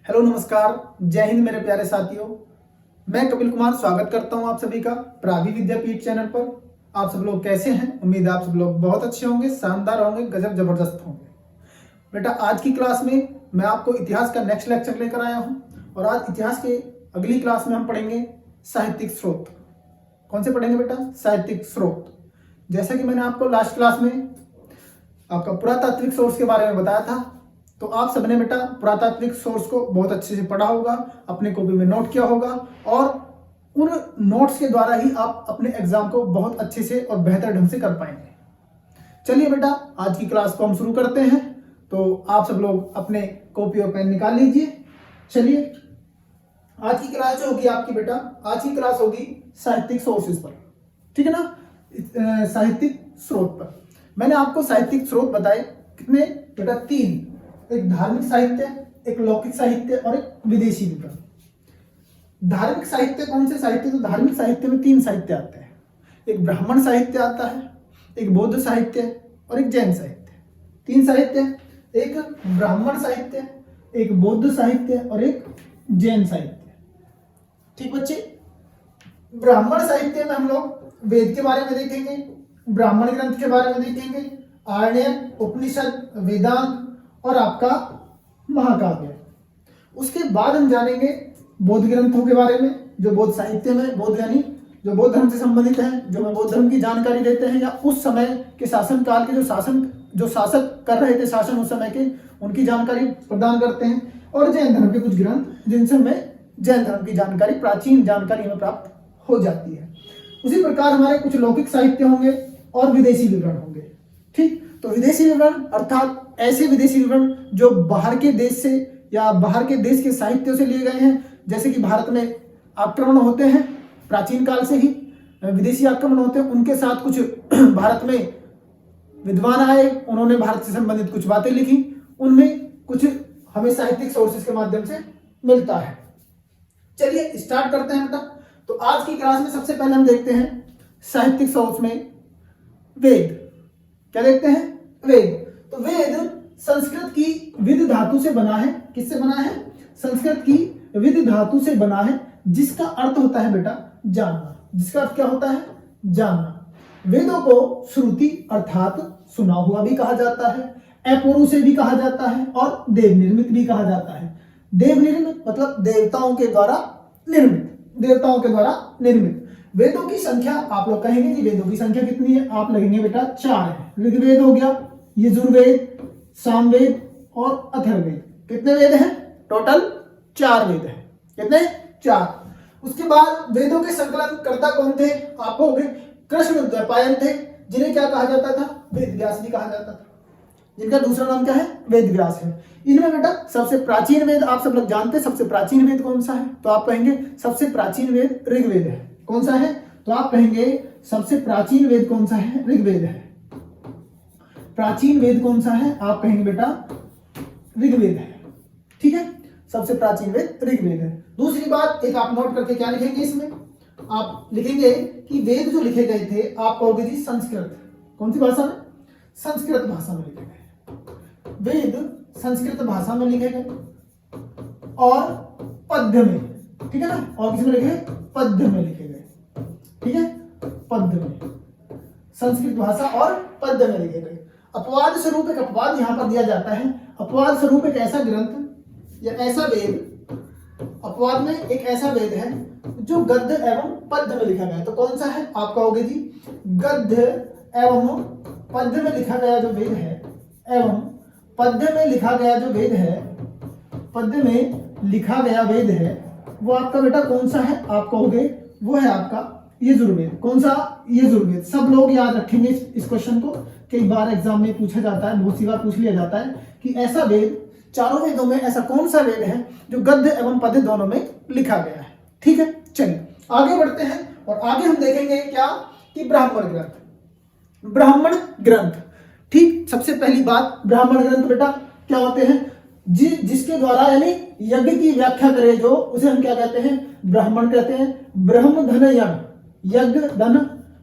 Hello नमस्कार, जय हिंद मेरे प्यारे साथियों। मैं कपिल कुमार स्वागत करता हूं आप सभी का प्रावी विद्यापीठ चैनल पर। आप सब लोग कैसे हैं? उम्मीद है आप सब लोग बहुत अच्छे होंगे, शानदार होंगे, गजब जबरदस्त होंगे। बेटा आज की क्लास में मैं आपको इतिहास का नेक्स्ट लेक्चर लेकर आया हूं और आज इतिहास के अगली क्लास में हम पढ़ेंगे साहित्यिक स्रोत। कौन से पढ़ेंगे बेटा? साहित्यिक स्रोत। जैसा कि मैंने आपको लास्ट क्लास में आपका पुरातात्विक सोर्स के बारे में बताया था, तो आप सबने बेटा पुरातात्विक सोर्स को बहुत अच्छे से पढ़ा होगा, अपने कॉपी में नोट किया होगा और उन नोट्स के द्वारा ही आप अपने एग्जाम को बहुत अच्छे से और बेहतर ढंग से कर पाएंगे। चलिए बेटा आज की क्लास को हम शुरू करते हैं। तो आप सब लोग अपने कॉपी और पेन निकाल लीजिए। चलिए आज की क्लास जो होगी आपकी बेटा, आज की क्लास होगी साहित्यिक सोर्सेज पर, ठीक है ना? साहित्यिक स्रोत पर मैंने आपको साहित्यिक स्रोत बताए कितने बेटा? 3। एक धार्मिक साहित्य, एक लौकिक साहित्य और एक विदेशी विवरण। धार्मिक साहित्य कौन से साहित्य? तो धार्मिक साहित्य में 3 साहित्य आते हैं। एक ब्राह्मण साहित्य आता है, एक बौद्ध साहित्य और एक जैन साहित्य। 3 साहित्य, एक ब्राह्मण साहित्य, एक बौद्ध साहित्य और एक जैन साहित्य। ठीक बच्चे, ब्राह्मण साहित्य में हम लोग वेद के बारे में देखेंगे, ब्राह्मण ग्रंथ के बारे में देखेंगे, आर्य, उपनिषद, वेदांत और आपका महाकाव्य। उसके बाद हम जानेंगे बौद्ध ग्रंथों के बारे में, जो बौद्ध साहित्य में, बौद्ध यानी जो बौद्ध धर्म से संबंधित हैं, जो बौद्ध धर्म की जानकारी देते हैं या उस समय के शासन काल के जो शासक कर रहे थे शासन उस समय के, उनकी जानकारी प्रदान करते हैं। और जैन धर्म के कुछ ग्रंथ जिनसे हमें जैन धर्म की जानकारी, प्राचीन जानकारी हमें प्राप्त हो जाती है। उसी प्रकार हमारे कुछ लौकिक साहित्य होंगे और विदेशी विवरण होंगे। ठीक, तो विदेशी विवरण अर्थात ऐसे विदेशी विवरण जो बाहर के देश से या बाहर के देश के साहित्यों से लिए गए हैं। जैसे कि भारत में आक्रमण होते हैं प्राचीन काल से ही, विदेशी आक्रमण होते हैं, उनके साथ कुछ भारत में विद्वान आए, उन्होंने भारत से संबंधित कुछ बातें लिखी, उनमें कुछ हमें साहित्यिक सोर्सेज के माध्यम से मिलता है। चलिए स्टार्ट करते हैं बेटा। तो आज की क्लास में सबसे पहले हम देखते हैं साहित्यिक सोर्स में वेद। क्या देखते हैं? वेद। तो वेद संस्कृत की विद धातु से बना है। किससे बना है? संस्कृत की विद धातु से बना है, जिसका अर्थ होता है बेटा जानना। जिसका अर्थ क्या होता है? जानना। वेदों को श्रुति अर्थात सुना हुआ भी कहा जाता है, अपूर्व से भी कहा जाता है और देव निर्मित भी कहा जाता है। देव निर्मित मतलब देवताओं के द्वारा निर्मित, देवताओं के द्वारा निर्मित। वेदों की संख्या आप लोग कहेंगे जी वेदों की संख्या कितनी है? आप लगेंगे बेटा 4 है। ऋग्वेद हो गया, यजुर्वेद, सामवेद और अथर्ववेद। कितने वेद हैं? टोटल 4 वेद हैं। कितने? 4। उसके बाद वेदों के संकलन कर्ता कौन थे? आप कहोगे कृष्णद्वैपायन थे, जिन्हें क्या कहा जाता था? वेद व्यास भी कहा जाता था, जिनका दूसरा नाम क्या है? वेद व्यास है। इनमें बेटा सबसे प्राचीन वेद आप सब लोग जानते हैं। सबसे प्राचीन वेद कौन सा है? तो आप कहेंगे सबसे प्राचीन वेद ऋग्वेद है। कौन सा है? तो आप कहेंगे सबसे प्राचीन वेद कौन सा है? ऋग्वेद है। प्राचीन वेद कौन सा है? आप कहेंगे बेटा ऋग्वेद है। ठीक है, सबसे प्राचीन वेद ऋग्वेद है। दूसरी बात एक आप नोट करके क्या लिखेंगे? इसमें आप लिखेंगे कि वेद जो लिखे गए थे, आप कहोगे जी संस्कृत। कौन सी भाषा में? संस्कृत भाषा में लिखे गए। वेद संस्कृत भाषा में लिखे गए और पद्य में, ठीक है ना? और किसमें लिखे? पद्य में लिखे गए। ठीक है, पद्य में, संस्कृत भाषा और पद्य में लिखे गए। अपवाद स्वरूप एक अपवाद यहां पर दिया जाता है। अपवाद स्वरूप एक ऐसा ग्रंथ या ऐसा वेद, अपवाद में एक ऐसा वेद है जो गद्य एवं पद्य में लिखा गया है। तो कौन सा है? आप कहोगे जी गद्य एवं पद्य में लिखा गया जो वेद है, एवं पद्य में लिखा गया जो वेद है, पद्य में लिखा गया वेद है, वो आपका बेटा कौन सा है? आप कहोगे वो है आपका यजुर्वेद। कौन सा? यजुर्वेद। सब लोग याद रखेंगे इस क्वेश्चन को, कई बार एग्जाम में पूछा जाता है, बहुत सी बार पूछ लिया जाता है कि ऐसा वेद, चारों वेदों में ऐसा कौन सा वेद है जो गद्य एवं पद्य दोनों में लिखा गया है। ठीक है, चलिए आगे बढ़ते हैं और आगे हम देखेंगे क्या कि ब्राह्मण ग्रंथ। ब्राह्मण ग्रंथ, ठीक, सबसे पहली बात ब्राह्मण ग्रंथ बेटा क्या होते हैं? जिसके द्वारा यानी यज्ञ की व्याख्या करे जो, उसे हम क्या कहते हैं? ब्राह्मण कहते हैं। ब्रह्म धन यज्ञ धन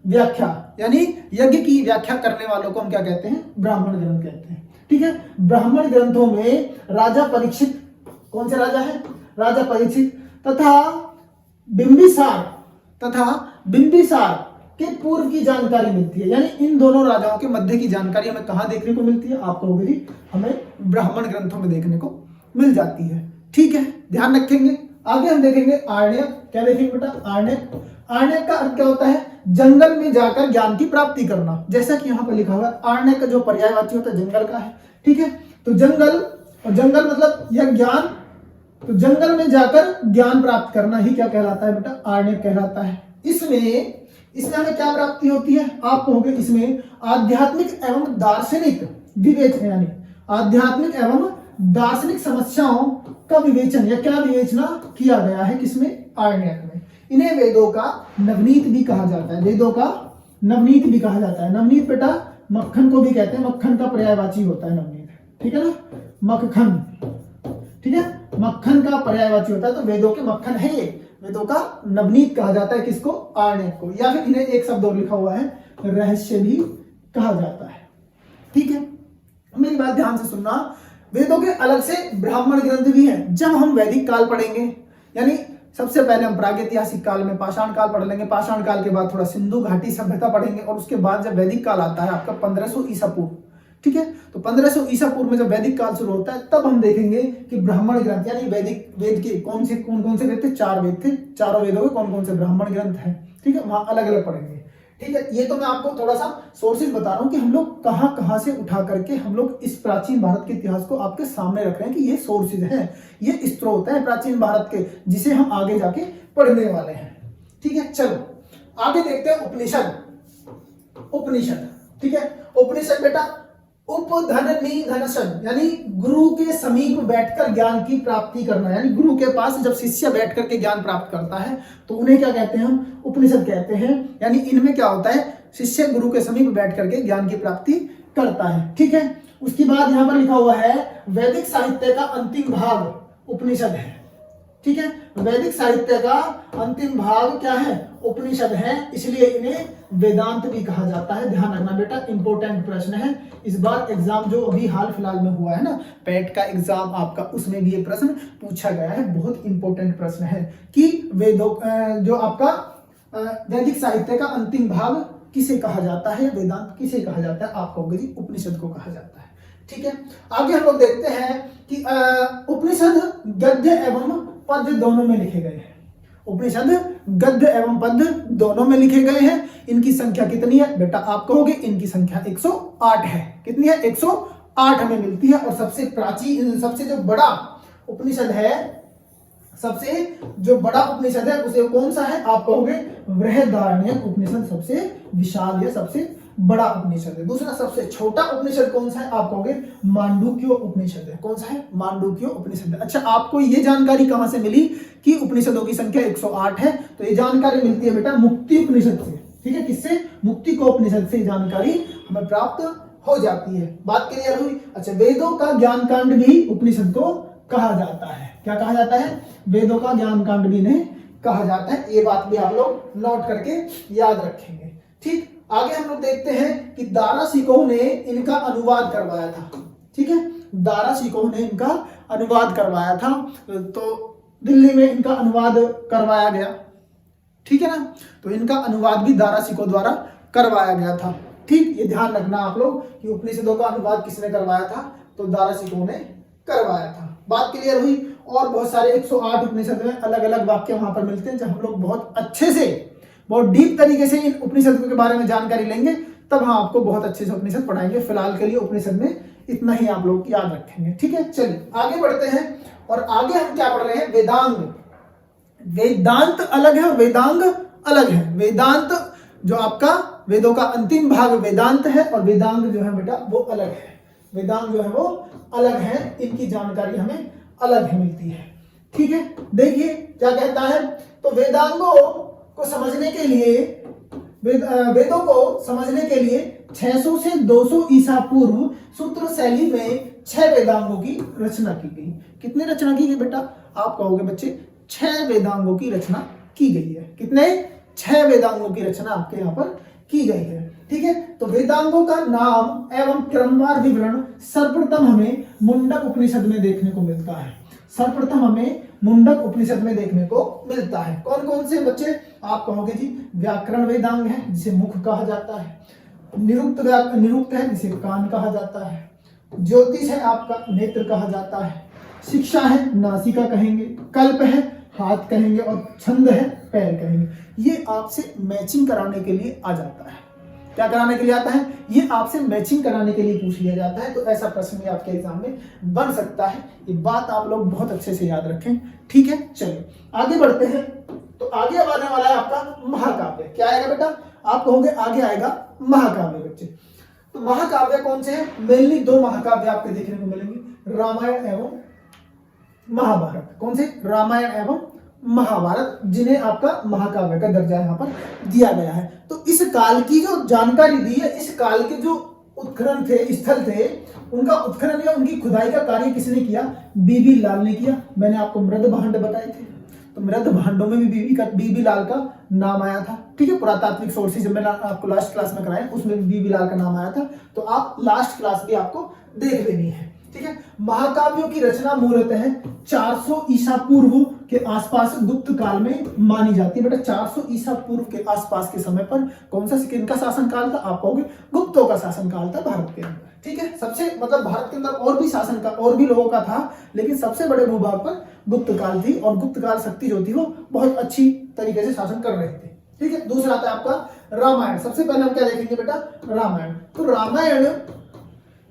व्याख्या, यानी यज्ञ की व्याख्या करने वालों को हम क्या कहते हैं? ब्राह्मण ग्रंथ कहते हैं। ठीक है, ब्राह्मण ग्रंथों में राजा परीक्षित कौन से राजा है? राजा परीक्षित तथा बिंबिसार के पूर्व की जानकारी मिलती है। यानी इन दोनों राजाओं के मध्य की जानकारी हमें कहाँ देखने को मिलती है? आप कहोगे जी हमें ब्राह्मण ग्रंथों में देखने को मिल जाती है। ठीक है, ध्यान रखेंगे। आगे हम देखेंगे आरण्यक। क्या देखेंगे बेटा? आरण्यक। आरण्यक का अर्थ क्या होता है? जंगल में जाकर ज्ञान की प्राप्ति करना। जैसा कि यहाँ पर लिखा हुआ है, आरण्यक का जो पर्यायवाची होता है जंगल का है। ठीक है, तो जंगल, और जंगल मतलब यह ज्ञान, तो जंगल में जाकर ज्ञान प्राप्त करना ही क्या कहलाता है बेटा? आरण्यक कहलाता है। इसमें हमें क्या प्राप्ति होती है? आप कहोगे इसमें आध्यात्मिक एवं दार्शनिक विवेचन, यानी आध्यात्मिक एवं दार्शनिक समस्याओं का विवेचन या क्या विवेचना किया गया है किसमें? आरण्यक में। इन्हें वेदों का नवनीत भी कहा जाता है। वेदों का नवनीत भी कहा जाता है। नवनीत बेटा मक्खन को भी कहते हैं, मक्खन का पर्यायवाची होता है नवनीत। ठीक है ना, मक्खन। ठीक है, मक्खन का पर्यायवाची होता है, तो वेदों के मक्खन है ये। वेदों का नवनीत कहा जाता है किसको? आरण्यक को। या फिर इन्हें एक शब्द और लिखा हुआ है, रहस्य भी कहा जाता है। ठीक है, मेरी बात ध्यान से सुनना। वेदों के अलग से ब्राह्मण ग्रंथ भी हैं। जब हम वैदिक काल पढ़ेंगे, यानी सबसे पहले हम प्रागैतिहासिक काल में पाषाण काल पढ़ लेंगे, पाषाण काल के बाद थोड़ा सिंधु घाटी सभ्यता पढ़ेंगे, और उसके बाद जब वैदिक काल आता है आपका 1500 ईसा पूर्व। ठीक है, तो 1500 ईसा पूर्व में जब वैदिक काल शुरू होता है, तब हम देखेंगे कि ब्राह्मण ग्रंथ, यानी वेद के कौन कौन से वेद थे? 4 वेद थे। चारों वेदों के कौन कौन से ब्राह्मण ग्रंथ हैं। ठीक है, वहां अलग अलग पढ़ेंगे। ठीक है, ये तो मैं आपको थोड़ा सा सोर्सेज बता रहा हूं कि हम लोग कहां से उठा करके हम लोग इस प्राचीन भारत के इतिहास को आपके सामने रख रहे हैं कि ये सोर्सेज हैं, ये स्त्रोत है प्राचीन भारत के, जिसे हम आगे जाके पढ़ने वाले हैं। ठीक है, चलो आगे देखते हैं उपनिषद। ठीक है, उपनिषद बेटा उपधननिधनसन, यानी गुरु के समीप बैठकर ज्ञान की प्राप्ति करना। यानी गुरु के पास जब शिष्य बैठ करके ज्ञान प्राप्त करता है तो उन्हें क्या कहते हैं? हम उपनिषद कहते हैं। यानी इनमें क्या होता है? शिष्य गुरु के समीप बैठ करके ज्ञान की प्राप्ति करता है। ठीक है, उसके बाद यहां पर लिखा हुआ है वैदिक साहित्य का अंतिम भाग उपनिषद है। ठीक है, वैदिक साहित्य का अंतिम भाग क्या है? उपनिषद है, इसलिए इन्हें वेदांत भी कहा जाता है। ध्यान रखना बेटा, इंपॉर्टेंट प्रश्न है। इस बार एग्जाम जो अभी हाल फिलहाल में हुआ है ना, पैट का एग्जाम आपका, उसमें भी ये प्रश्न पूछा गया है। बहुत इंपॉर्टेंट प्रश्न है कि वेदों जो आपका वैदिक साहित्य का अंतिम भाग किसे कहा जाता है, वेदांत किसे कहा जाता है? आप कहोगे जी उपनिषद को कहा जाता है। ठीक है, आगे हम लोग देखते हैं कि उपनिषद गद्य एवं पद्य दोनों में लिखे गए हैं। उपनिषद गद्य एवं पद्य दोनों में लिखे गए हैं। इनकी संख्या कितनी है बेटा? आप कहोगे इनकी संख्या 108 है। कितनी है? 108 हमें मिलती है। और सबसे प्राचीन, सबसे जो बड़ा उपनिषद है, उसे कौन सा है? आप कहोगे बृहदारण्यक उपनिषद सबसे विशाल या सबसे बड़ा उपनिषद है। दूसरा सबसे छोटा उपनिषद कौन सा है? आप कहोगे मांडुक्य उपनिषद है। कौन सा है? मांडुक्य उपनिषद है। अच्छा, आपको ये जानकारी कहां से मिली कि उपनिषदों की संख्या 108 है? तो ये जानकारी मिलती है बेटा मुक्ति उपनिषद से। ठीक है, किससे? मुक्ति को उपनिषद से जानकारी हमें प्राप्त हो जाती है। बात क्लियर हुई? अच्छा, वेदों का ज्ञान कांड भी उपनिषद को कहा जाता है। क्या कहा जाता है? वेदों का ज्ञान कांड भी इन्हें कहा जाता है। ये बात भी आप लोग नोट करके याद रखेंगे। ठीक, आगे हम लोग देखते हैं कि दारा शिकोह ने इनका अनुवाद करवाया था। ठीक है, दारा शिकोह ने इनका अनुवाद करवाया था, तो दिल्ली में इनका अनुवाद करवाया गया। ठीक है ना, तो इनका अनुवाद भी दारा शिकोह द्वारा करवाया गया था। ठीक, ये ध्यान रखना आप लोग कि उपनिषदों का अनुवाद किसने करवाया था? तो दारा शिकोह ने करवाया था। बात क्लियर हुई? और बहुत सारे 108 उपनिषद में अलग अलग वाक्य वहां पर मिलते हैं। जब हम लोग बहुत अच्छे से, बहुत डीप तरीके से इन उपनिषदों के बारे में जानकारी लेंगे, तब हम आपको बहुत अच्छे से उपनिषद पढ़ाएंगे। फिलहाल के लिए उपनिषद में इतना ही आप लोग याद रखेंगे। ठीक है, चलिए आगे बढ़ते हैं। और आगे हम क्या पढ़ रहे हैं? वेदांग। वेदांत अलग है और वेदांग अलग है। वेदांत जो आपका वेदों का अंतिम भाग वेदांत है, और वेदांग जो है बेटा वो अलग है। वेदांग जो है वो अलग है, इनकी जानकारी हमें अलग ही मिलती है। ठीक है, देखिए क्या कहता है। तो वेदांगों को समझने के लिए, वेदों को समझने के लिए 600 से 200 ईसा पूर्व सूत्र शैली में 6 वेदांगों की रचना की गई। कितनी रचना की गई बेटा? आप कहोगे बच्चे 6 वेदांगों की रचना की गई है। कितने? 6 वेदांगों की रचना आपके यहाँ पर की गई है। ठीक है, तो वेदांगों का नाम एवं क्रमवार विवरण सर्वप्रथम हमें मुंडक उपनिषद में देखने को मिलता है। सर्वप्रथम हमें मुंडक उपनिषद में देखने को मिलता है। कौन कौन से बच्चे? आप कहोगे जी व्याकरण वेदांग है जिसे मुख कहा जाता है, निरुक्त है जिसे कान कहा जाता है, ज्योतिष है आपका नेत्र कहा जाता है, शिक्षा है नासिका कहेंगे, कल्प है हाथ कहेंगे और छंद है पैर कहेंगे। ये आपसे मैचिंग कराने के लिए आ जाता है। क्या कराने के लिए आता है? ये आपसे मैचिंग कराने के लिए पूछ लिया जाता है। तो ऐसा प्रश्न भी आपके एग्जाम में बन सकता है। ये बात आप लोग बहुत अच्छे से याद रखें। ठीक है, चलिए आगे बढ़ते हैं। तो आगे अब आने वाला है आपका महाकाव्य। क्या आएगा बेटा? आप कहोगे आगे आएगा महाकाव्य बच्चे। तो महाकाव्य कौन से हैं? मेनली दो महाकाव्य आपको देखने को मिलेंगे, रामायण एवं महाभारत। कौन से? रामायण एवं महाभारत, जिन्हें आपका महाकाव्य का दर्जा यहाँ पर दिया गया है। तो इस काल की जो जानकारी दी है, इस काल के जो उत्खनन थे, स्थल थे, उनका उत्खनन या उनकी खुदाई का कार्य किसने किया? बीबी लाल ने किया। मैंने आपको मृद भांड बताए थे, तो मृद भांडों में भी बीबी लाल का नाम आया था। ठीक है, पुरातात्विक सोर्सेज जब मैंने आपको लास्ट क्लास में कराया उसमें भी बीबी लाल का नाम आया था। तो आप लास्ट क्लास भी आपको देख लेनी है। ठीक है, महाकाव्यों की रचना मूलतः 400 ईसा पूर्व के आसपास गुप्त काल में मानी जाती है। बेटा 400 ईसा पूर्व के आसपास के समय पर कौन सा किनका शासन काल था? आप कहोगे गुप्तों का शासन काल था भारत के अंदर। ठीक है, सबसे मतलब भारत के अंदर और भी शासन का और भी लोगों का था, लेकिन सबसे बड़े भूभाग पर गुप्त काल थी और गुप्त काल शक्ति जो थी वो बहुत अच्छी तरीके से शासन कर रहे थे। ठीक है, दूसरा आता है आपका रामायण। सबसे पहले हम क्या देखेंगे बेटा? रामायण। तो रामायण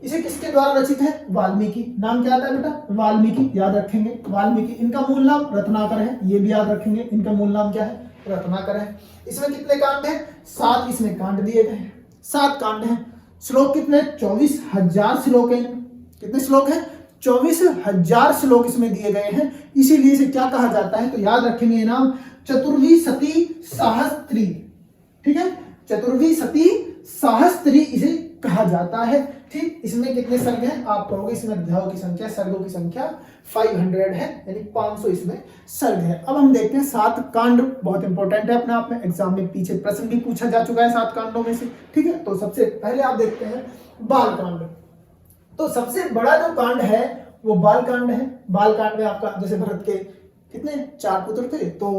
इसे किसके द्वारा रचित है? वाल्मीकि। नाम क्या आता है बेटा? वाल्मीकि। याद रखेंगे वाल्मीकि। इनका मूल नाम रत्नाकर है, ये भी याद रखेंगे। इनका मूल नाम क्या है? रत्नाकर है। इसमें कितने कांड हैं? 7 इसमें कांड दिए गए हैं। 7 कांड हैं। श्लोक कितने? 24,000 श्लोक हैं। कितने श्लोक हैं? 24,000 श्लोक इसमें दिए गए हैं। इसीलिए इसे क्या कहा जाता है? तो याद रखेंगे ये नाम चतुर्वी सती सहस्त्री। ठीक है, चतुर्वी सती सहस्त्री इसे कहा जाता है। ठीक, इसमें कितने सर्ग हैं? आप कहोगे इसमें अध्यायों की संख्या, सर्गों की संख्या 500 है, यानी 500 इसमें सर्ग है। अब हम देखते हैं 7 कांड। बहुत इंपॉर्टेंट है अपने आप में, एग्जाम में पीछे प्रश्न भी पूछा जा चुका है 7 कांडों में से। ठीक है, तो सबसे पहले आप देखते हैं बाल कांड। तो सबसे बड़ा जो कांड है वो बाल कांड है। बाल कांड में आपका जैसे भरत के कितने 4 पुत्र थे, तो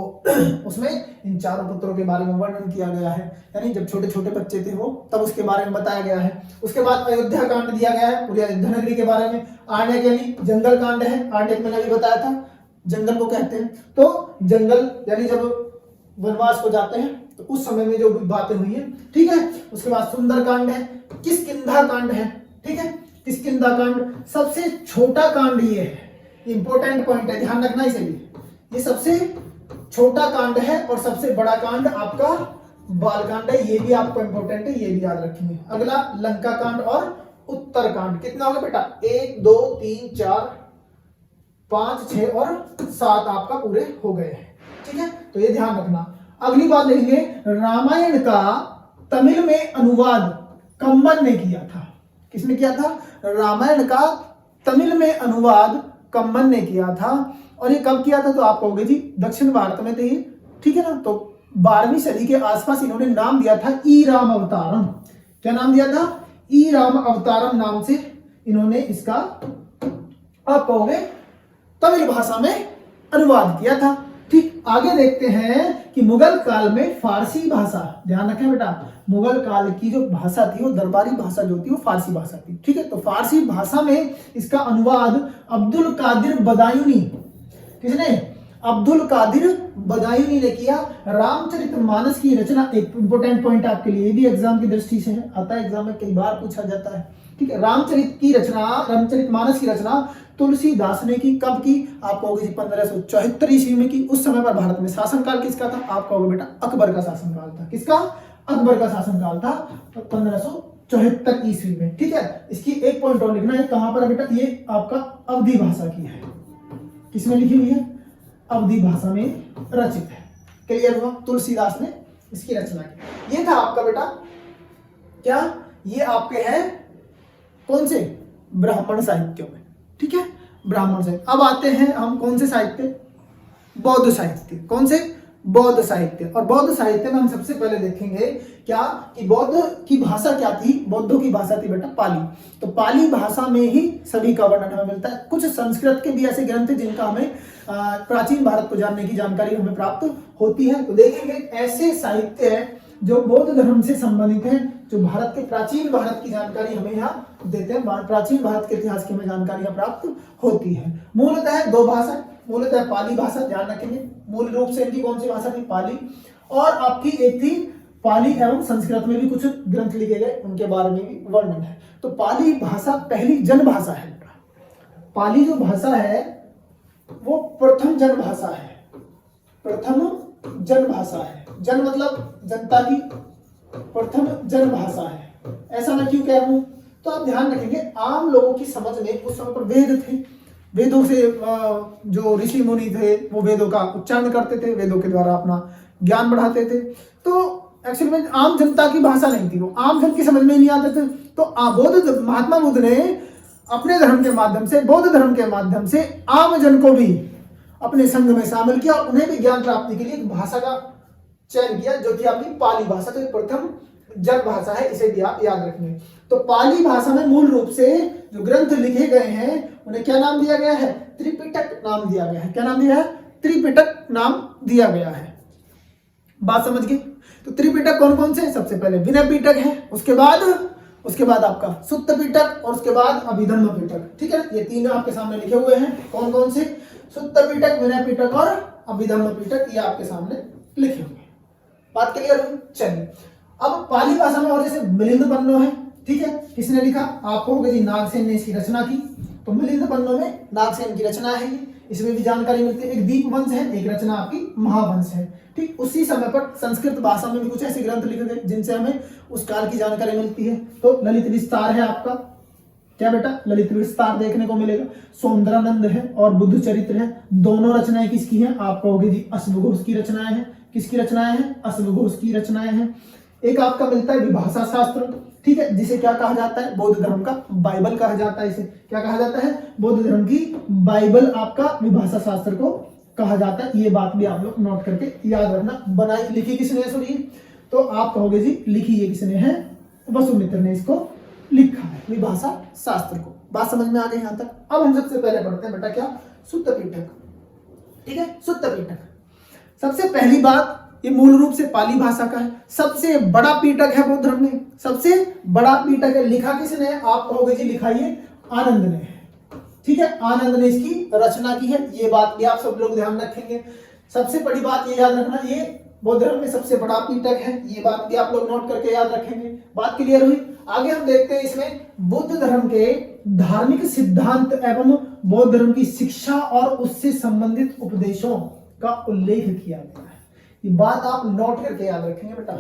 उसमें इन 4 पुत्रों के बारे में वर्णन किया गया है, यानी जब छोटे छोटे बच्चे थे वो, तब उसके बारे में बताया गया है। उसके बाद अयोध्या कांड दिया गया है, पूरी अयोध्या नगरी के बारे में। आर्ण्यक यानी जंगल कांड है। आर्ण्यक मैंने अभी बताया था, जंगल को कहते हैं। तो जंगल यानी जब वनवास को जाते हैं तो उस समय में जो बातें हुई है। ठीक है, उसके बाद सुंदर कांड है, किष्किंधा कांड है। ठीक है, किष्किंधा कांड सबसे छोटा कांड ये है, इंपॉर्टेंट पॉइंट है, ध्यान रखना इसे भी। ये सबसे छोटा कांड है और सबसे बड़ा कांड आपका बाल कांड है। ये भी आपको इंपॉर्टेंट है, ये भी याद रखेंगे। अगला लंका कांड और उत्तर कांड। कितना होगा बेटा? 1 2 3 4 5 6 और 7 आपका पूरे हो गए हैं। ठीक है, तो ये ध्यान रखना। अगली बात देखेंगे, रामायण का तमिल में अनुवाद कम्बन ने किया था। किसने किया था? रामायण का तमिल में अनुवाद कम्बन ने किया था। और ये कब किया था? तो आप कहोगे जी दक्षिण भारत में थे ये। ठीक है ना, तो 12वीं सदी के आसपास इन्होंने नाम दिया था ई राम अवतारम। क्या नाम दिया था? ई राम अवतारम नाम से इन्होंने इसका आप कहोगे तमिल भाषा में अनुवाद किया था। ठीक, आगे देखते हैं कि मुगल काल में फारसी भाषा, ध्यान रखें बेटा, मुगल काल की जो भाषा थी वो दरबारी भाषा जो थी वो फारसी भाषा थी। ठीक है, तो फारसी भाषा में इसका अनुवाद अब्दुल कादिर बदायूनी, किसने? अब्दुल कादिर बदायूनी ने किया। रामचरितमानस की रचना, एक इंपोर्टेंट पॉइंट आपके लिए भी एग्जाम की दृष्टि से है, आता है एग्जाम में कई बार पूछा जाता है। ठीक है, रामचरितमानस की रचना तुलसीदास ने की। कब की? आप कहोगे 1574 ईस्वी में की। उस समय पर भारत में शासनकाल किसका था? आप कहोगे बेटा अकबर का शासनकाल था। किसका? अकबर का शासनकाल था 1574 ईस्वी में। ठीक है, इसकी एक पॉइंट और लिखना है, कहां पर बेटा? ये आपका अवधी भाषा की है। किसमें लिखी हुई है? अवधी भाषा में रचित है। क्लियर हुआ? तुलसीदास ने इसकी रचना की। ये था आपका बेटा क्या? ये आपके हैं कौन से? ब्राह्मण साहित्यों में। ठीक है, ब्राह्मण साहित्य। अब आते हैं हम कौन से साहित्य? बौद्ध साहित्य। कौन से? बौद्ध साहित्य। और बौद्ध साहित्य में हम सबसे पहले देखेंगे क्या कि बौद्ध की भाषा क्या थी। बौद्धों की भाषा थी बेटा पाली। तो पाली भाषा में ही सभी का वर्णन हमें मिलता है। कुछ संस्कृत के भी ऐसे ग्रंथ हैं जिनका हमें प्राचीन भारत को जानने की जानकारी हमें प्राप्त होती है। तो देखेंगे ऐसे साहित्य है जो बौद्ध धर्म से संबंधित है, जो भारत के प्राचीन भारत की जानकारी हमें यहाँ देते हैं। प्राचीन भारत के इतिहास की हमें जानकारियां प्राप्त होती है। मूलतः दो भाषा, मूलतः पाली भाषा, ध्यान रखेंगे मूल रूप से इनकी कौन सी भाषा थी, पाली। और आपकी एक थी पाली एवं संस्कृत में भी कुछ ग्रंथ लिखे गए, उनके बारे में भी वर्णन है। तो पाली भाषा पहली जन भाषा है। पाली जो भाषा है वो प्रथम जन भाषा है, प्रथम जन भाषा है। जन मतलब जनता की, प्रथम जन भाषा है। ऐसा मैं क्यों कह रहा हूं, तो आप ध्यान रखेंगे आम लोगों की समझ में उस समय पर वेद थे। वेदों से जो ऋषि मुनि थे वो वेदों का उच्चारण करते थे, वेदों के द्वारा अपना ज्ञान बढ़ाते थे। तो एक्चुअली में आम जनता की भाषा नहीं थी, वो आम जन की समझ में नहीं आते थे। तो महात्मा बुद्ध ने अपने धर्म के माध्यम से, बौद्ध धर्म के माध्यम से आम जन को भी अपने संघ में शामिल किया और उन्हें भी ज्ञान प्राप्ति के लिए एक भाषा का चयन किया जो कि आपकी पाली भाषा। तो प्रथम जन भाषा है, इसे भी आप याद रखेंगे। तो पाली भाषा में मूल रूप से जो ग्रंथ लिखे गए हैं उन्हें क्या नाम दिया गया है, त्रिपिटक नाम दिया गया है। क्या नाम दिया है, त्रिपिटक नाम दिया गया है। बात समझ गए। तो त्रिपिटक कौन कौन से, सबसे पहले विनय पिटक है, उसके बाद आपका सुत्त पिटक और उसके बाद अभिधम्म पिटक। ठीक है, ये तीन आपके सामने लिखे हुए हैं। कौन कौन से, सुत्त पिटक, विनय पिटक और अभिधम्म पिटक, ये आपके सामने लिखे हुए हैं। बात क्लियर हुई। चलिए अब पाली भाषा में और जैसे मिलिंद पन्नो है, ठीक है, किसने लिखा, आप कहोगे जी नागसेन ने इसकी रचना की। तो मिलिंद पन्नो में नागसेन की रचना है, इसमें भी जानकारी मिलती है। एक दीपवंश है, एक रचना आपकी महावंश है। ठीक, उसी समय पर संस्कृत भाषा में भी कुछ ऐसे ग्रंथ लिखे गए जिनसे हमें उस काल की जानकारी मिलती है। तो ललित विस्तार है आपका, क्या बेटा, ललित विस्तार देखने को मिलेगा। सौंदरानंद है और बुद्ध चरित्र है। दोनों रचनाएं किसकी हैं, आप कहोगे जी अश्वघोष की रचनाएं हैं। किसकी रचनाएं हैं, अश्वघोष की रचनाएं हैं। एक आपका मिलता है विभाषा शास्त्र, ठीक है, जिसे क्या कहा जाता है, बौद्ध धर्म का बाइबल कहा जाता है। इसे क्या कहा जाता है, बौद्ध धर्म की बाइबल आपका विभाषा शास्त्र को कहा जाता है। ये बात भी आप लोग नोट करके याद रखना। बनाई लिखी किसने है, सुनिए, तो आप कहोगे जी लिखी ये किसने है, वसुमित्र ने इसको लिखा है, विभाषा शास्त्र को। बात समझ में आ गई यहां तक। अब हम सबसे पहले पढ़ते हैं बेटा क्या, सुत्त पिटक। ठीक है, सुत्त पिटक सबसे पहली बात, ये मूल रूप से पाली भाषा का है। सबसे बड़ा पीटक है बौद्ध धर्म में, सबसे बड़ा पीटक है। लिखा किसने है, आप कहोगे जी लिखा ये आनंद ने है। ठीक है, आनंद ने इसकी रचना की है। ये बात भी आप सब लोग ध्यान रखेंगे। सबसे बड़ी बात ये याद रखना, ये बौद्ध धर्म में सबसे बड़ा पीटक है। ये बात भी आप लोग नोट करके याद रखेंगे। बात क्लियर हुई। आगे हम देखते हैं इसमें बुद्ध धर्म के धार्मिक सिद्धांत एवं बौद्ध धर्म की शिक्षा और उससे संबंधित उपदेशों का उल्लेख किया गया है। ये बात आप नोट करके याद रखेंगे बेटा,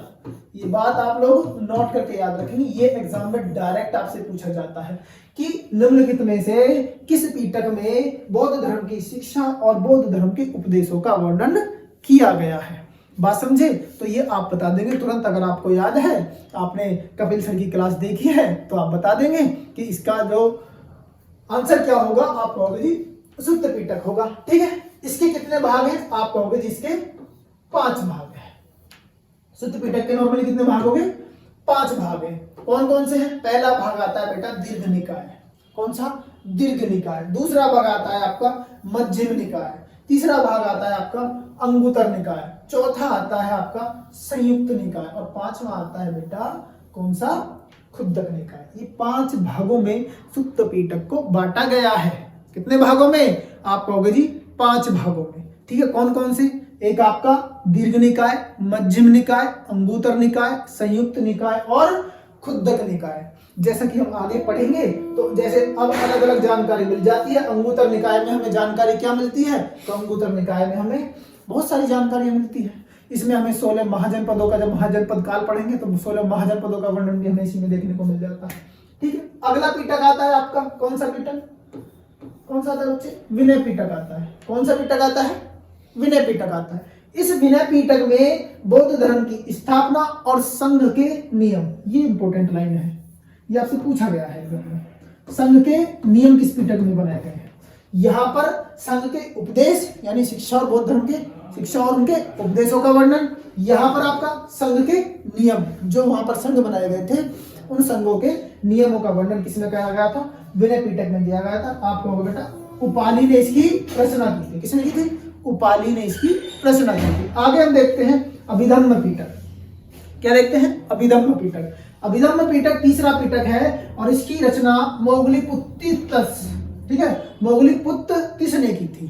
ये बात आप लोग नोट करके याद रखेंगे। ये एग्जाम में डायरेक्ट आपसे पूछा जाता है कि निम्नलिखित में से किस पीटक में बौद्ध धर्म की शिक्षा और बौद्ध धर्म के उपदेशों का वर्णन किया गया है। बात समझे, तो ये आप बता देंगे तुरंत। अगर आपको याद है, आपने कपिल सर की क्लास देखी है, तो आप बता देंगे कि इसका जो आंसर क्या होगा, आप कहोगे जी सुत्त पिटक होगा। ठीक है, इसके कितने भाग हैं, आप कहोगे जी इसके 5 भाग है। सुत्त पिटक के नॉर्मली कितने भाग हो गए, 5 भाग हैं। कौन कौन से हैं, पहला भाग आता है बेटा दीर्घ निकाय। कौन सा, दीर्घ निकाय। दूसरा भाग आता है आपका मध्यम निकाय। तीसरा भाग आता है आपका अंगुतर निकाय। चौथा आता है आपका संयुक्त निकाय और 5वां आता है बेटा कौन सा, खुद्दक निकाय। ये 5 भागों में सुत्त पिटक को बांटा गया है। कितने भागों में, आप कहोगे जी 5 भागों में। ठीक है, कौन कौन से, एक आपका दीर्घ निकाय, मध्यम निकाय, अंगुतर निकाय, संयुक्त निकाय और खुद्दक निकाय। जैसा कि हम आगे पढ़ेंगे तो जैसे अब अलग अलग जानकारी मिल जाती है। अंगुतर निकाय में हमें जानकारी क्या मिलती है, तो अंगुतर निकाय में हमें बहुत सारी जानकारियां मिलती है। इसमें हमें 16 महाजनपदों का, जब महाजनपद काल पढ़ेंगे तो 16 महाजनपदों का वर्णन भी हमें इसी में देखने को मिल जाता है। ठीक है, अगला पिटक आता है आपका, कौन सा पिटक, कौन सा आता है बच्चे, विनय पिटक आता है। कौन सा पिटक आता है, विनय पिटक आता है। इस विनय पिटक में बौद्ध धर्म की स्थापना और संघ के नियम, ये इंपॉर्टेंट लाइन है, ये आपसे पूछा गया है। संघ के नियम किस पिटक में बनाए गए हैं। यहां पर संघ के उपदेश यानी शिक्षा और बौद्ध धर्म के शिक्षा और उनके उपदेशों का वर्णन। यहाँ पर आपका संघ के नियम, जो वहां पर संघ बनाए गए थे, उन संघों के नियमों का वर्णन किसमें किया गया था? विनय पिटक में किया गया था। आप कहोगे बेटा उपाली ने इसकी रचना की थी। किसने की थी? उपाली ने इसकी रचना की थी। आगे हम देखते हैं अभिधम्म पिटक। क्या देखते हैं? अभिधम्म पिटक। अभिधम्म पिटक तीसरा पिटक है और इसकी रचना मोगलीपुत्तितस, ठीक है, मोगलीपुत्तिस ने की थी।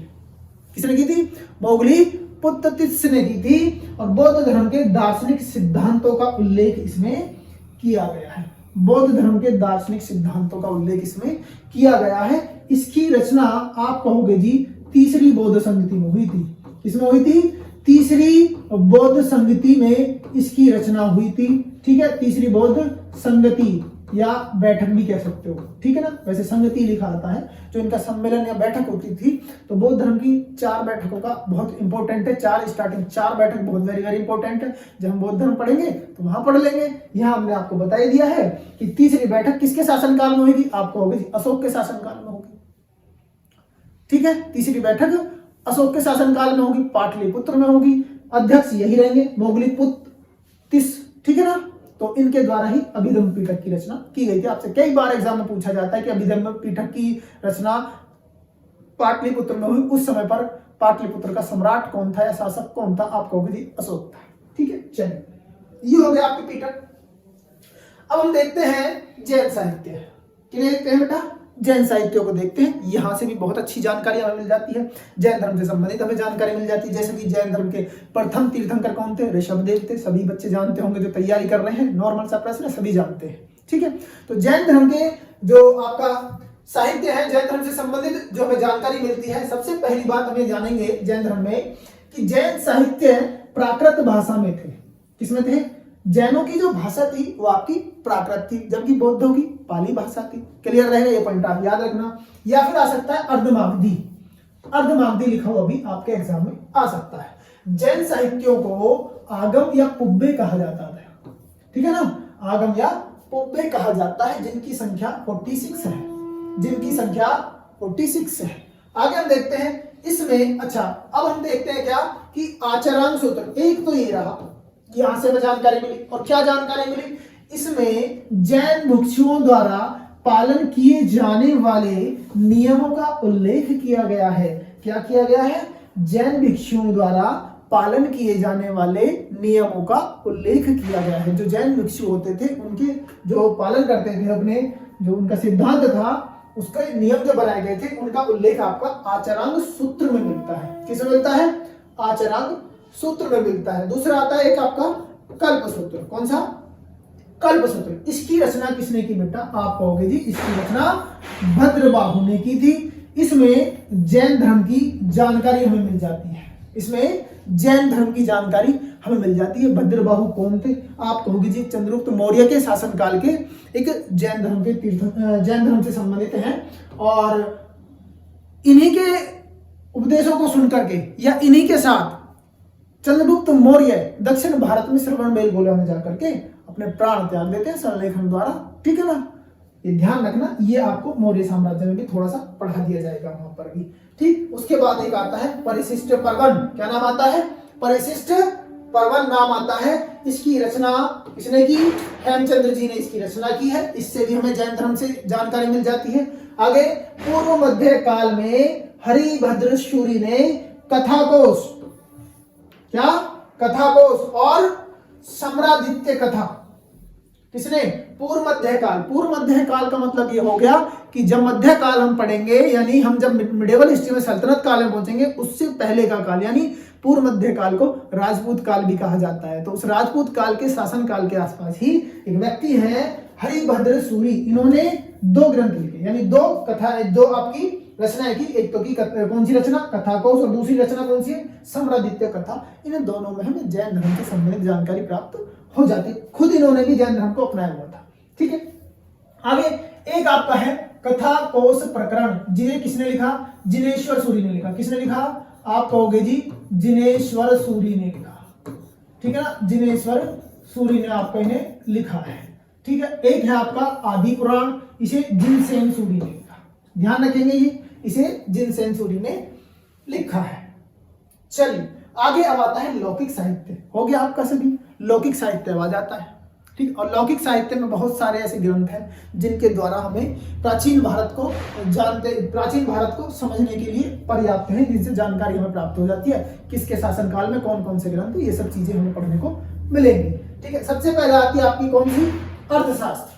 किसने की थी? मोगलीपुत्तिस ने की थी। और बौद्ध धर्म के दार्शनिक सिद्धांतों का उल्लेख इसमें किया गया है। बौद्ध धर्म के दार्शनिक सिद्धांतों का उल्लेख इसमें किया गया है। इसकी रचना आप कहोगे जी तीसरी बौद्ध संगति में हुई थी। किसमें हुई थी? तीसरी बौद्ध संगति में इसकी रचना हुई थी। ठीक है, तीसरी बौद्ध संगति या बैठक भी कह सकते हो, ठीक है ना। वैसे संगति लिखा आता है, जो इनका सम्मेलन या बैठक होती थी। तो बौद्ध धर्म की 4 बैठकों का बहुत इंपॉर्टेंट है। 4 बैठक बहुत वेरी वेरी इंपॉर्टेंट है। जब हम बौद्ध धर्म पढ़ेंगे तो वहां पढ़ लेंगे। यहाँ हमने आपको बता ही दिया है कि तीसरी बैठक किसके शासनकाल में होगी? आपको होगी अशोक के शासनकाल में होगी। ठीक है, तीसरी बैठक अशोक के शासनकाल में होगी, पाटलिपुत्र में होगी। अध्यक्ष यही रहेंगे मोगलीपुत्तिस, ठीक है ना। तो इनके द्वारा ही अभिधम्म पिटक की रचना की गई थी। आपसे कई बार एग्जाम में पूछा जाता है कि अभिधम्म पिटक की रचना पाटलिपुत्र में हुई। उस समय पर पाटलिपुत्र का सम्राट कौन था या शासक कौन था? आप कहोगे जी अशोक था। ठीक है, चलिए ये हो गया आपके पिटक। अब हम देखते हैं जैन साहित्य। किन्हें देखते हैं बेटा? जैन साहित्यों को देखते हैं। यहाँ से भी बहुत अच्छी जानकारी हमें मिल जाती है। जैन धर्म से संबंधित हमें जानकारी मिल जाती है। जैसे कि जैन धर्म के प्रथम तीर्थंकर कौन थे? ऋषभदेव थे। सभी बच्चे जानते होंगे जो तैयारी कर रहे हैं, नॉर्मल सा प्रश्न है, सभी जानते हैं। ठीक है, तो जैन धर्म के जो आपका साहित्य है, जैन धर्म से संबंधित जो हमें जानकारी मिलती है, सबसे पहली बात हमें जानेंगे जैन धर्म में कि जैन साहित्य प्राकृत भाषा में थे। किसमें थे? जैनों की जो भाषा थी वो आपकी प्राकृत थी, जबकि बौद्धों की पाली भाषा थी। क्लियर रहेगा, ये पॉइंट आप याद रखना। या फिर आ सकता है अर्धमागधी। अर्धमागधी लिखा हुआ भी आपके एग्जाम में आ सकता है। जैन साहित्यों को आगम या पुब्बे कहा जाता था, ठीक है ना। आगम या पुब्बे कहा जाता है, जिनकी संख्या 46 है। जिनकी संख्या 46 है। आगे हम देखते हैं इसमें। अच्छा, अब हम देखते हैं क्या कि आचरण सूत्र। एक तो ये रहा, यहां से हमें जानकारी मिली। और क्या जानकारी मिली? इसमें जैन भिक्षुओं द्वारा पालन किए जाने वाले नियमों का उल्लेख किया गया है। क्या किया गया है? जैन भिक्षुओं द्वारा पालन किए जाने वाले नियमों का उल्लेख किया गया है। जो जैन भिक्षु होते थे, उनके जो पालन करते थे, अपने जो उनका सिद्धांत था, उसके नियम जो बनाए गए थे, उनका उल्लेख आपका आचरांग सूत्र में मिलता है। किसमें मिलता है? आचरांग सूत्र में मिलता है। दूसरा आता है एक आपका कल्प सूत्र। कौन सा? कल्प सूत्र। इसकी रचना किसने की बेटा? आप कहोगे जी इसकी रचना भद्रबाहु ने की थी। इसमें जैन धर्म की जानकारी हमें मिल जाती है। इसमें जैन धर्म की जानकारी हमें मिल जाती है। भद्रबाहु कौन थे? आप कहोगे जी चंद्रगुप्त मौर्य के शासनकाल के एक जैन धर्म के जैन धर्म से संबंधित हैं। और इन्हीं के उपदेशों को सुनकर के या इन्हीं के साथ चंद्रगुप्त मौर्य दक्षिण भारत में श्रवणबेलगोला में जाकर के अपने प्राण त्याग देते हैं सरलेखन द्वारा। ठीक है ना, ये ध्यान रखना। ये आपको मौर्य साम्राज्य में भी थोड़ा सा पढ़ा दिया जाएगा वहां पर भी। ठीक, उसके बाद एक आता है परिशिष्ट पर्वन। क्या नाम आता है? परिशिष्ट पर्वन नाम आता है। इसकी रचना किसने की? हेमचंद्र जी ने इसकी रचना की है। इससे भी हमें जैन धर्म से जानकारी मिल जाती है। आगे पूर्व मध्य काल में हरिभद्र सूरी ने कथाकोश, क्या? कथाकोश और सम्रादित्य कथा। किसने? पूर्व मध्य काल। पूर्व मध्य काल का मतलब ये हो गया कि जब मध्य काल हम पढ़ेंगे, यानी हम जब मिडिवल हिस्ट्री में सल्तनत काल में पहुंचेंगे, उससे पहले का काल यानी पूर्व मध्य काल को राजपूत काल भी कहा जाता है। तो उस राजपूत काल के शासन काल के आसपास ही एक व्यक्ति है हरिभद्र सूरी। इन्होंने 2 ग्रंथ लिखे, यानी 2 कथा, 2 आपकी रचनाएं की। एक तो की कौन सी रचना? कथाकोश। और दूसरी रचना कौन सी है? सम्रादित्य कथा। इन दोनों में हमें जैन धर्म से संबंधित जानकारी प्राप्त हो जाती है। खुद इन्होंने भी जैन धर्म को अपनाया हुआ था। ठीक है, आगे एक आपका है कथाकोश प्रकरण। जिन्हें किसने लिखा? जिनेश्वर सूरी ने लिखा। किसने लिखा? आप कहोगे जी जिनेश्वर सूरी ने लिखा। ठीक है ना, जिनेश्वर सूरी ने आपको इन्हें लिखा है। ठीक है, एक है आपका आदि पुराण। इसे जिनसेन सूरी ने लिखा। ध्यान रखेंगे, ये इसे जिनसेन सूरी ने लिखा है। चलिए आगे अब आता है लौकिक साहित्य। हो गया आपका सभी, लौकिक साहित्य अब आ जाता है। ठीक, और लौकिक साहित्य में बहुत सारे ऐसे ग्रंथ हैं जिनके द्वारा हमें प्राचीन भारत को समझने के लिए पर्याप्त है, जिनसे जानकारी हमें प्राप्त हो जाती है किसके शासनकाल में कौन कौन से ग्रंथ, ये सब चीजें हमें पढ़ने को मिलेंगी। ठीक है, सबसे पहले आती है आपकी कौन सी, अर्थशास्त्र।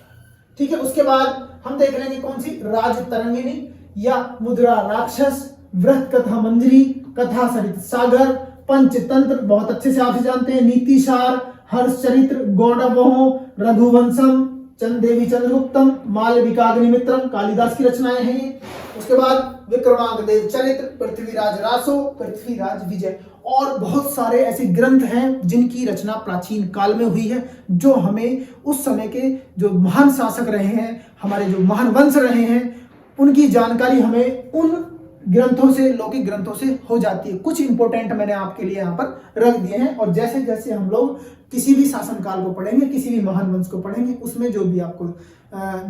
ठीक है, उसके बाद हम देख लेंगे कौन सी, राजतरंगिणी या मुद्रा राक्षस, वृहत कथा मंजरी, कथा सरित सागर, पंचतंत्र बहुत अच्छे से आप जानते हैं, नीतिसार, हर्षचरित्र, गौड़बोह, रघुवंशम, चंदेवी चंद्रगुप्तम, मालविकाग्निमित्रम, कालिदास की रचनाएं हैं ये। उसके बाद विक्रमांगदेव चरित्र, पृथ्वीराज रासो, पृथ्वीराज विजय, और बहुत सारे ऐसे ग्रंथ हैं जिनकी रचना प्राचीन काल में हुई है, जो हमें उस समय के जो महान शासक रहे हैं, हमारे जो महान वंश रहे हैं, उनकी जानकारी हमें उन ग्रंथों से, लौकिक ग्रंथों से हो जाती है। कुछ इंपॉर्टेंट मैंने आपके लिए यहाँ पर रख दिए हैं, और जैसे जैसे हम लोग किसी भी शासनकाल को पढ़ेंगे, किसी भी महान वंश को पढ़ेंगे, उसमें जो भी आपको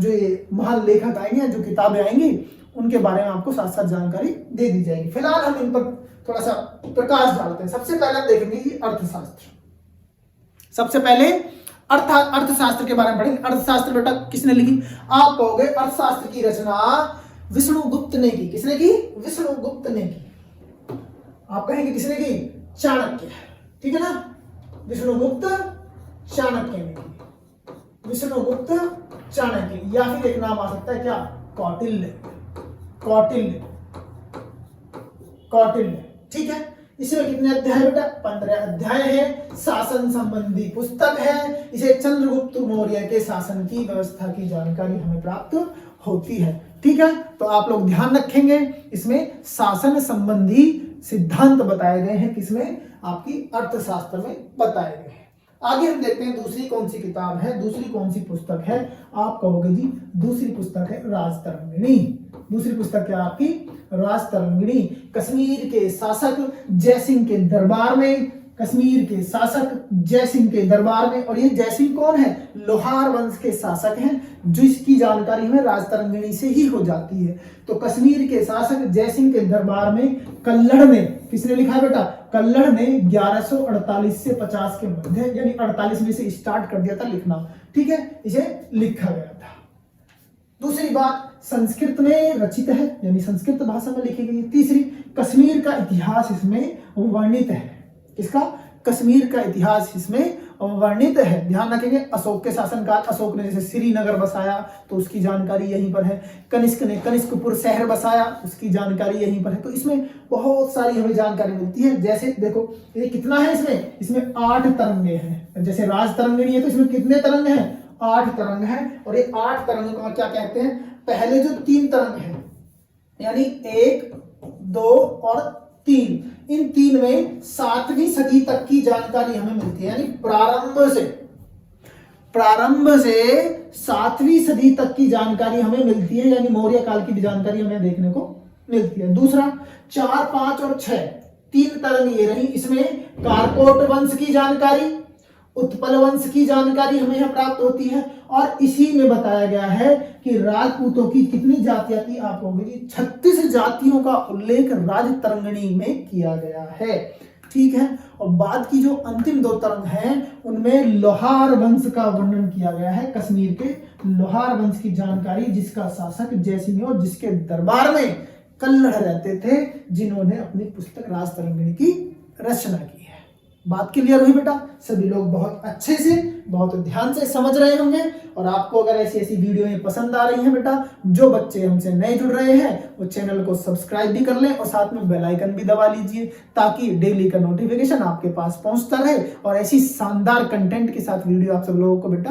जो ये महान लेखक आएंगे, जो किताबें आएंगी, उनके बारे में आपको साथ साथ जानकारी दे दी जाएगी। फिलहाल हम इन पर थोड़ा सा प्रकाश डालते हैं। सबसे पहले आप देखेंगे कि अर्थशास्त्र, सबसे पहले अर्थशास्त्र के बारे में पढ़ेंगे। अर्थशास्त्र बेटा किसने लिखी, आप कहोगे अर्थशास्त्र की रचना विष्णुगुप्त ने की। किसने की, विष्णुगुप्त ने की। आप कहेंगे किसने की, चाणक्य। ठीक है ना, विष्णुगुप्त चाणक्य ने की, विष्णुगुप्त चाणक्य, या फिर एक नाम आ सकता है क्या, कौटिल्य, कौटिल्य, कौटिल्य। ठीक है, इसमें कितने अध्याय बेटा, 15 अध्याय है, शासन संबंधी पुस्तक है। इसे चंद्रगुप्त मौर्य के शासन की व्यवस्था की जानकारी हमें प्राप्त होती है। ठीक है, तो आप लोग ध्यान रखेंगे, इसमें शासन संबंधी सिद्धांत बताए गए हैं, किसमें, आपकी अर्थशास्त्र में बताए गए हैं। आगे हम देखते हैं दूसरी कौन सी किताब है, दूसरी कौन सी पुस्तक है। आप कहोगे जी दूसरी पुस्तक है राजतरंगिणी। दूसरी पुस्तक क्या आपकी, राजतरंगिणी। कश्मीर के शासक जयसिंह के दरबार में, कश्मीर के शासक जयसिंह के दरबार में, और ये जयसिंह कौन है, लोहार वंश के शासक हैं, जिसकी जानकारी हमें राजतरंगिणी से ही हो जाती है। तो कश्मीर के शासक जयसिंह के दरबार में कल्लड़ ने, किसने लिखा है बेटा, कल्लड़ ने 1148 से 50 के मध्य, यानी 48 में से स्टार्ट कर दिया था लिखना। ठीक है, इसे लिखा गया था। दूसरी बात, संस्कृत में रचित है, यानी संस्कृत भाषा में लिखी गई। तीसरी, कश्मीर का इतिहास इसमें वर्णित है। किसका, कश्मीर का इतिहास इसमें वर्णित है। ध्यान रखेंगे, अशोक के शासनकाल, अशोक ने जैसे श्रीनगर बसाया तो उसकी जानकारी यहीं पर है। कनिष्क ने कनिष्कपुर शहर बसाया, उसकी जानकारी यहीं पर है। तो इसमें बहुत सारी हमें जानकारी मिलती है। जैसे देखो ये कितना है, इसमें 8 तरंगे हैं। जैसे राजतरंगिणी है तो इसमें कितने तरंग हैं, 8 तरंग हैं। और ये 8 तरंग को क्या कहते हैं, पहले जो 3 तरंग हैं, यानी 1, 2 और 3, इन 3 में 7वीं सदी तक की जानकारी हमें मिलती है। यानी प्रारंभ से 7वीं सदी तक की जानकारी हमें मिलती है, यानी मौर्य काल की भी जानकारी हमें देखने को मिलती है। दूसरा, 4, 5 और 6 3 तरंग ये रही। इसमें कारकोट वंश की जानकारी, उत्पल वंश की जानकारी हमें यहाँ प्राप्त होती है। और इसी में बताया गया है कि राजपूतों की कितनी जातियां थी, आप होंगे 36 जातियों का उल्लेख राजतरंगिणी में किया गया है। ठीक है, और बाद की जो अंतिम 2 तरंग हैं उनमें लोहार वंश का वर्णन किया गया है। कश्मीर के लोहार वंश की जानकारी, जिसका शासक जयसिंह और जिसके दरबार में कल्लड़ रहते थे, जिन्होंने अपनी पुस्तक राजतरंगिणी की रचना की है। बात क्लियर हुई बेटा, सभी लोग बहुत अच्छे से, बहुत ध्यान से समझ रहे होंगे। और आपको अगर ऐसी ऐसी वीडियो पसंद आ रही हैं बेटा, जो बच्चे हमसे नए जुड़ रहे हैं वो चैनल को सब्सक्राइब भी कर लें और साथ में बेल आइकन भी दबा लीजिए, ताकि डेली का नोटिफिकेशन आपके पास पहुंचता रहे और ऐसी शानदार कंटेंट के साथ वीडियो आप सब लोगों को बेटा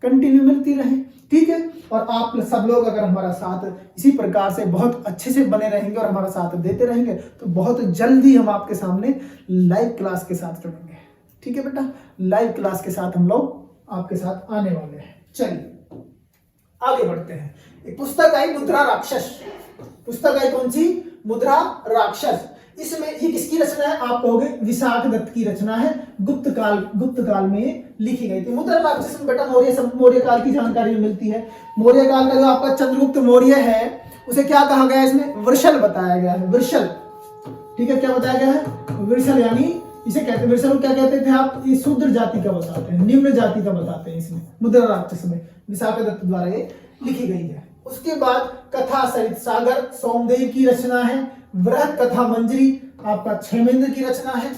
कंटिन्यू मिलती रहे। ठीक है, और आप सब लोग अगर हमारा साथ इसी प्रकार से बहुत अच्छे से बने रहेंगे और हमारा साथ देते रहेंगे तो बहुत जल्दी हम आपके सामने लाइव क्लास के साथ जुड़ेंगे। ठीक है बेटा, लाइव क्लास के साथ हम लोग आपके साथ आने वाले हैं। चलिए आगे बढ़ते हैं। एक पुस्तक आई मुद्रा राक्षस। पुस्तक आई कौन सी, मुद्रा राक्षस। इसमें ये किसकी रचना है, आप कहोगे विशाख दत्त की रचना है। गुप्त काल में लिखी गई थी। मुद्रा राक्षस में बेटा मौर्य काल की जानकारी मिलती है। मौर्य काल का जो आपका चंद्रगुप्त मौर्य है उसे क्या कहा गया है, इसमें वृषल बताया गया है, वृषल। ठीक है, क्या बताया गया है, वृषल, यानी इसे कहते हैं, वैसे लोग क्या कहते थे आप, ये शूद्र जाति का बताते हैं, निम्न जाति का बताते हैं। इसमें मुद्रा राक्षस में विशाखा दत्त द्वारा ये लिखी गई है। उसके बाद कथा सरित सागर सोमदेव की रचना है। वृहत कथा मंजरी आपका क्षेमेंद्र की रचना है।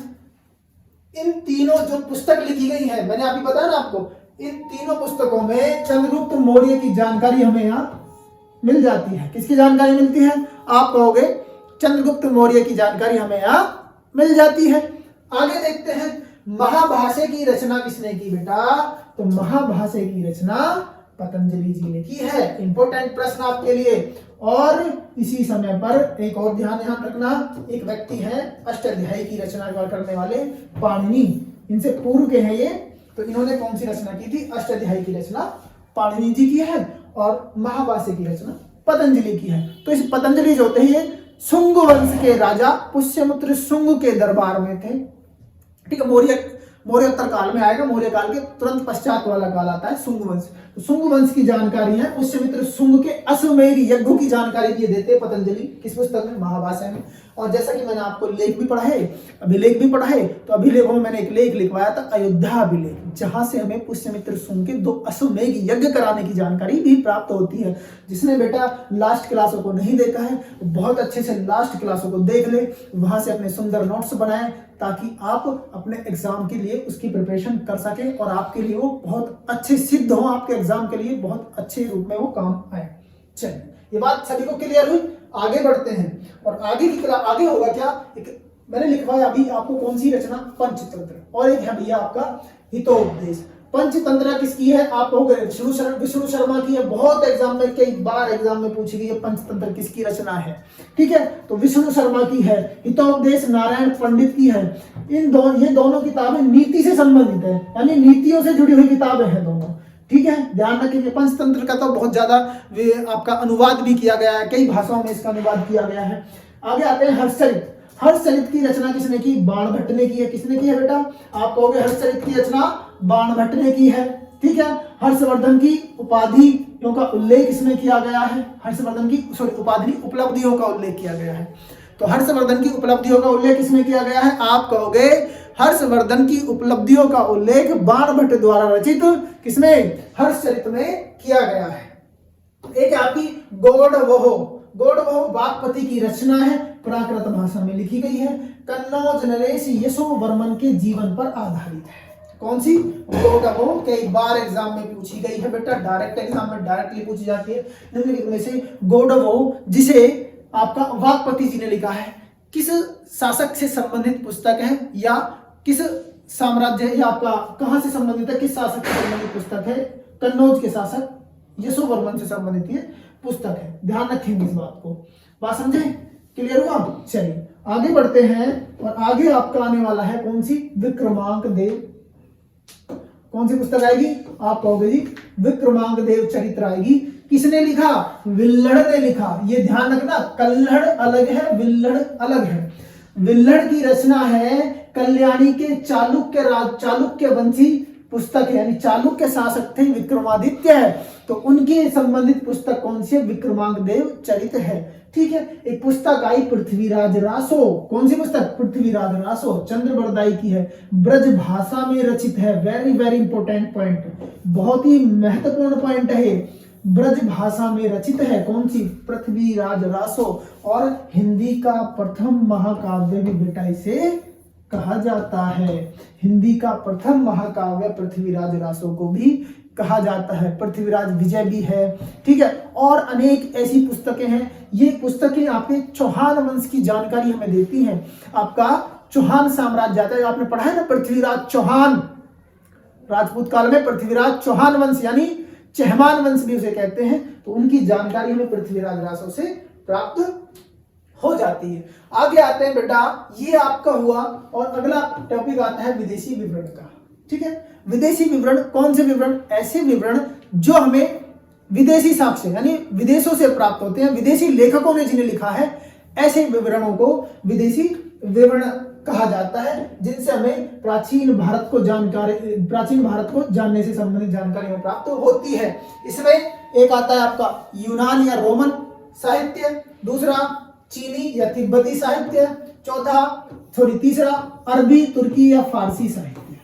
इन तीनों जो पुस्तक लिखी गई है, मैंने अभी बताया ना आपको, इन तीनों पुस्तकों में चंद्रगुप्त मौर्य की जानकारी हमें यहाँ मिल जाती है। किसकी जानकारी मिलती है? आप कहोगे चंद्रगुप्त मौर्य की जानकारी हमें यहाँ मिल जाती है। आगे देखते हैं, महाभाष्य की रचना किसने की बेटा? तो महाभाष्य की रचना पतंजलि जी ने की है। इंपॉर्टेंट प्रश्न आपके लिए। और इसी समय पर एक और ध्यान रखना, एक व्यक्ति है अष्टाध्यायी की रचना करने वाले पाणिनि, इनसे पूर्व के हैं ये। तो इन्होंने कौन सी रचना की थी? अष्टाध्यायी की रचना पाणिनि जी की है और महाभाष्य की रचना पतंजलि की है। तो इस पतंजलि जो होते हैं ये शुंग वंश के राजा पुष्यमित्र शुंग के दरबार में थे। ठीक है, मौर्योत्तर काल में आएगा, मौर्य काल के तुरंत पश्चात वाला काल आता है शुंग वंश। तो शुंग वंश की जानकारी है, पुष्यमित्र शुंग के अश्वमेध यज्ञ की जानकारी भी देते हैं पतंजलि किस पुस्तक में? महाभाष्य में। और जैसा कि मैंने आपको लेख भी पढ़ा है, अभिलेख भी पढ़ा है, तो अभिलेखों में मैंने एक लेख लिखवाया था अयोध्या अभिलेख, जहां से हमें पुष्यमित्र शुंग के 2 अश्वमेध यज्ञ कराने की जानकारी भी प्राप्त होती है। जिसने बेटा लास्ट क्लासों को नहीं देखा है, बहुत अच्छे से लास्ट क्लासों को देख ले, वहां से अपने सुंदर नोट्स बनाए, ताकि आप अपने एग्जाम के लिए उसकी प्रिपरेशन कर सके और आपके लिए वो बहुत अच्छे सिद्ध हो, आपके एग्जाम के लिए बहुत अच्छे रूप में वो काम आए। चलिए, ये बात सभी को क्लियर हुई। आगे बढ़ते हैं और आगे होगा क्या? एक मैंने लिखवाया अभी आपको, कौन सी रचना? पंचतंत्र। और एक है भैया आपका हितोपदेश। पंचतंत्र किसकी है? आप कहोगे विष्णु शर्मा की है। बहुत एग्जाम में, कई बार एग्जाम में पूछी गई है पंचतंत्र किसकी रचना है। ठीक है, तो विष्णु शर्मा की है। हितोपदेश नारायण पंडित की है। ये दोनों किताबें नीति से संबंधित है, यानी नीतियों से जुड़ी हुई किताबें हैं दोनों। ठीक है, ध्यान रखिए। पंचतंत्र का तो बहुत ज्यादा आपका अनुवाद भी किया गया है, कई भाषाओं में इसका अनुवाद किया गया है। आगे आते हैं हर्षचरित। हर्षचरित की रचना किसने की? बाणभट्ट ने की है। किसने की है बेटा? आप कहोगे हर्षचरित की रचना बाणभट्ट ने की है। ठीक है, हर्षवर्धन की उपाधियों का उल्लेख इसमें किया गया है। हर्षवर्धन की उपलब्धियों का उल्लेख किया गया है। तो हर्षवर्धन की उपलब्धियों का उल्लेख किसमें किया गया है? आप कहोगे हर्षवर्धन की उपलब्धियों का उल्लेख बाणभट्ट द्वारा रचित किसमें? हर्षचरित में किया गया है। एक आपकी गौड़वोह वाक्पति की रचना है, प्राकृत भाषा में लिखी गई है, कन्नौज नरेश यशो वर्मन के जीवन पर आधारित है। कौन सी? गौड़वोह। कई बार एग्जाम में पूछी गई है बेटा, डायरेक्ट एग्जाम में डायरेक्टली पूछी जाती है। निम्नलिखित में से गौड़वोह, जिसे आपका वाक्पति जी ने लिखा है, किस शासक से संबंधित पुस्तक है या किस साम्राज्य या आपका कहां से संबंधित है, किस शासक से संबंधित पुस्तक है? कन्नौज के शासक यशोवर्मन से संबंधित ये पुस्तक है। ध्यान रखेंगे इस बात को। बात समझे? क्लियर हुआ? चलिए आगे बढ़ते हैं और आगे आपका आने वाला है कौन सी? विक्रमांक देव। कौन सी पुस्तक आएगी? आप कहोगे जी विक्रमांक देव चरित्र आएगी। किसने लिखा? विल्हड़ ने लिखा। ये ध्यान रखना, कल्हड़ अलग है, विल्हड़ अलग है। विल्हड़ की रचना है कल्याणी के चालुक्य वंशी पुस्तक है, यानी चालुक्य शासक थे विक्रमादित्य है, तो उनके संबंधित पुस्तक कौन सी है? विक्रमांक देव चरित्र है। ठीक है, एक पुस्तक आई पृथ्वीराज रासो। कौन सी पुस्तक? पृथ्वीराज रासो, चंद्रबरदाई की है, ब्रज भाषा में रचित है। वेरी वेरी इंपॉर्टेंट पॉइंट, बहुत ही महत्वपूर्ण पॉइंट है। ब्रज भाषा में रचित है। कौन सी? पृथ्वीराज रासो। और हिंदी का प्रथम महाकाव्य भी बेटा इसे कहा जाता है। हिंदी का प्रथम महाकाव्य पृथ्वीराज रासो को भी कहा जाता है। पृथ्वीराज विजय भी है। ठीक है, और अनेक ऐसी पुस्तकें हैं। ये पुस्तकें आपके चौहान वंश की जानकारी हमें देती हैं। आपका चौहान साम्राज्य आता है, आपने पढ़ा है ना, पृथ्वीराज चौहान। राजपूत काल में पृथ्वीराज चौहान वंश यानी चहमान वंश भी उसे कहते हैं, तो उनकी जानकारी हमें पृथ्वीराज रासो से प्राप्त हो जाती है। आगे आते हैं बेटा, ये आपका हुआ और अगला टॉपिक आता है विदेशी विवरण का। ठीक है, विदेशी विवरण कौन से विवरण? ऐसे विवरण जो हमें विदेशी साक्ष्य यानी विदेशों से प्राप्त होते हैं, विदेशी लेखकों ने जिन्हें लिखा है, ऐसे विवरणों को विदेशी विवरण कहा जाता है, जिनसे हमें प्राचीन भारत को जानने से संबंधित जानकारी हमें प्राप्त होती है। इसमें एक आता है आपका यूनान या रोमन साहित्य, दूसरा चीनी या तिब्बती साहित्य, चौथा सॉरी तीसरा अरबी, तुर्की या फारसी साहित्य।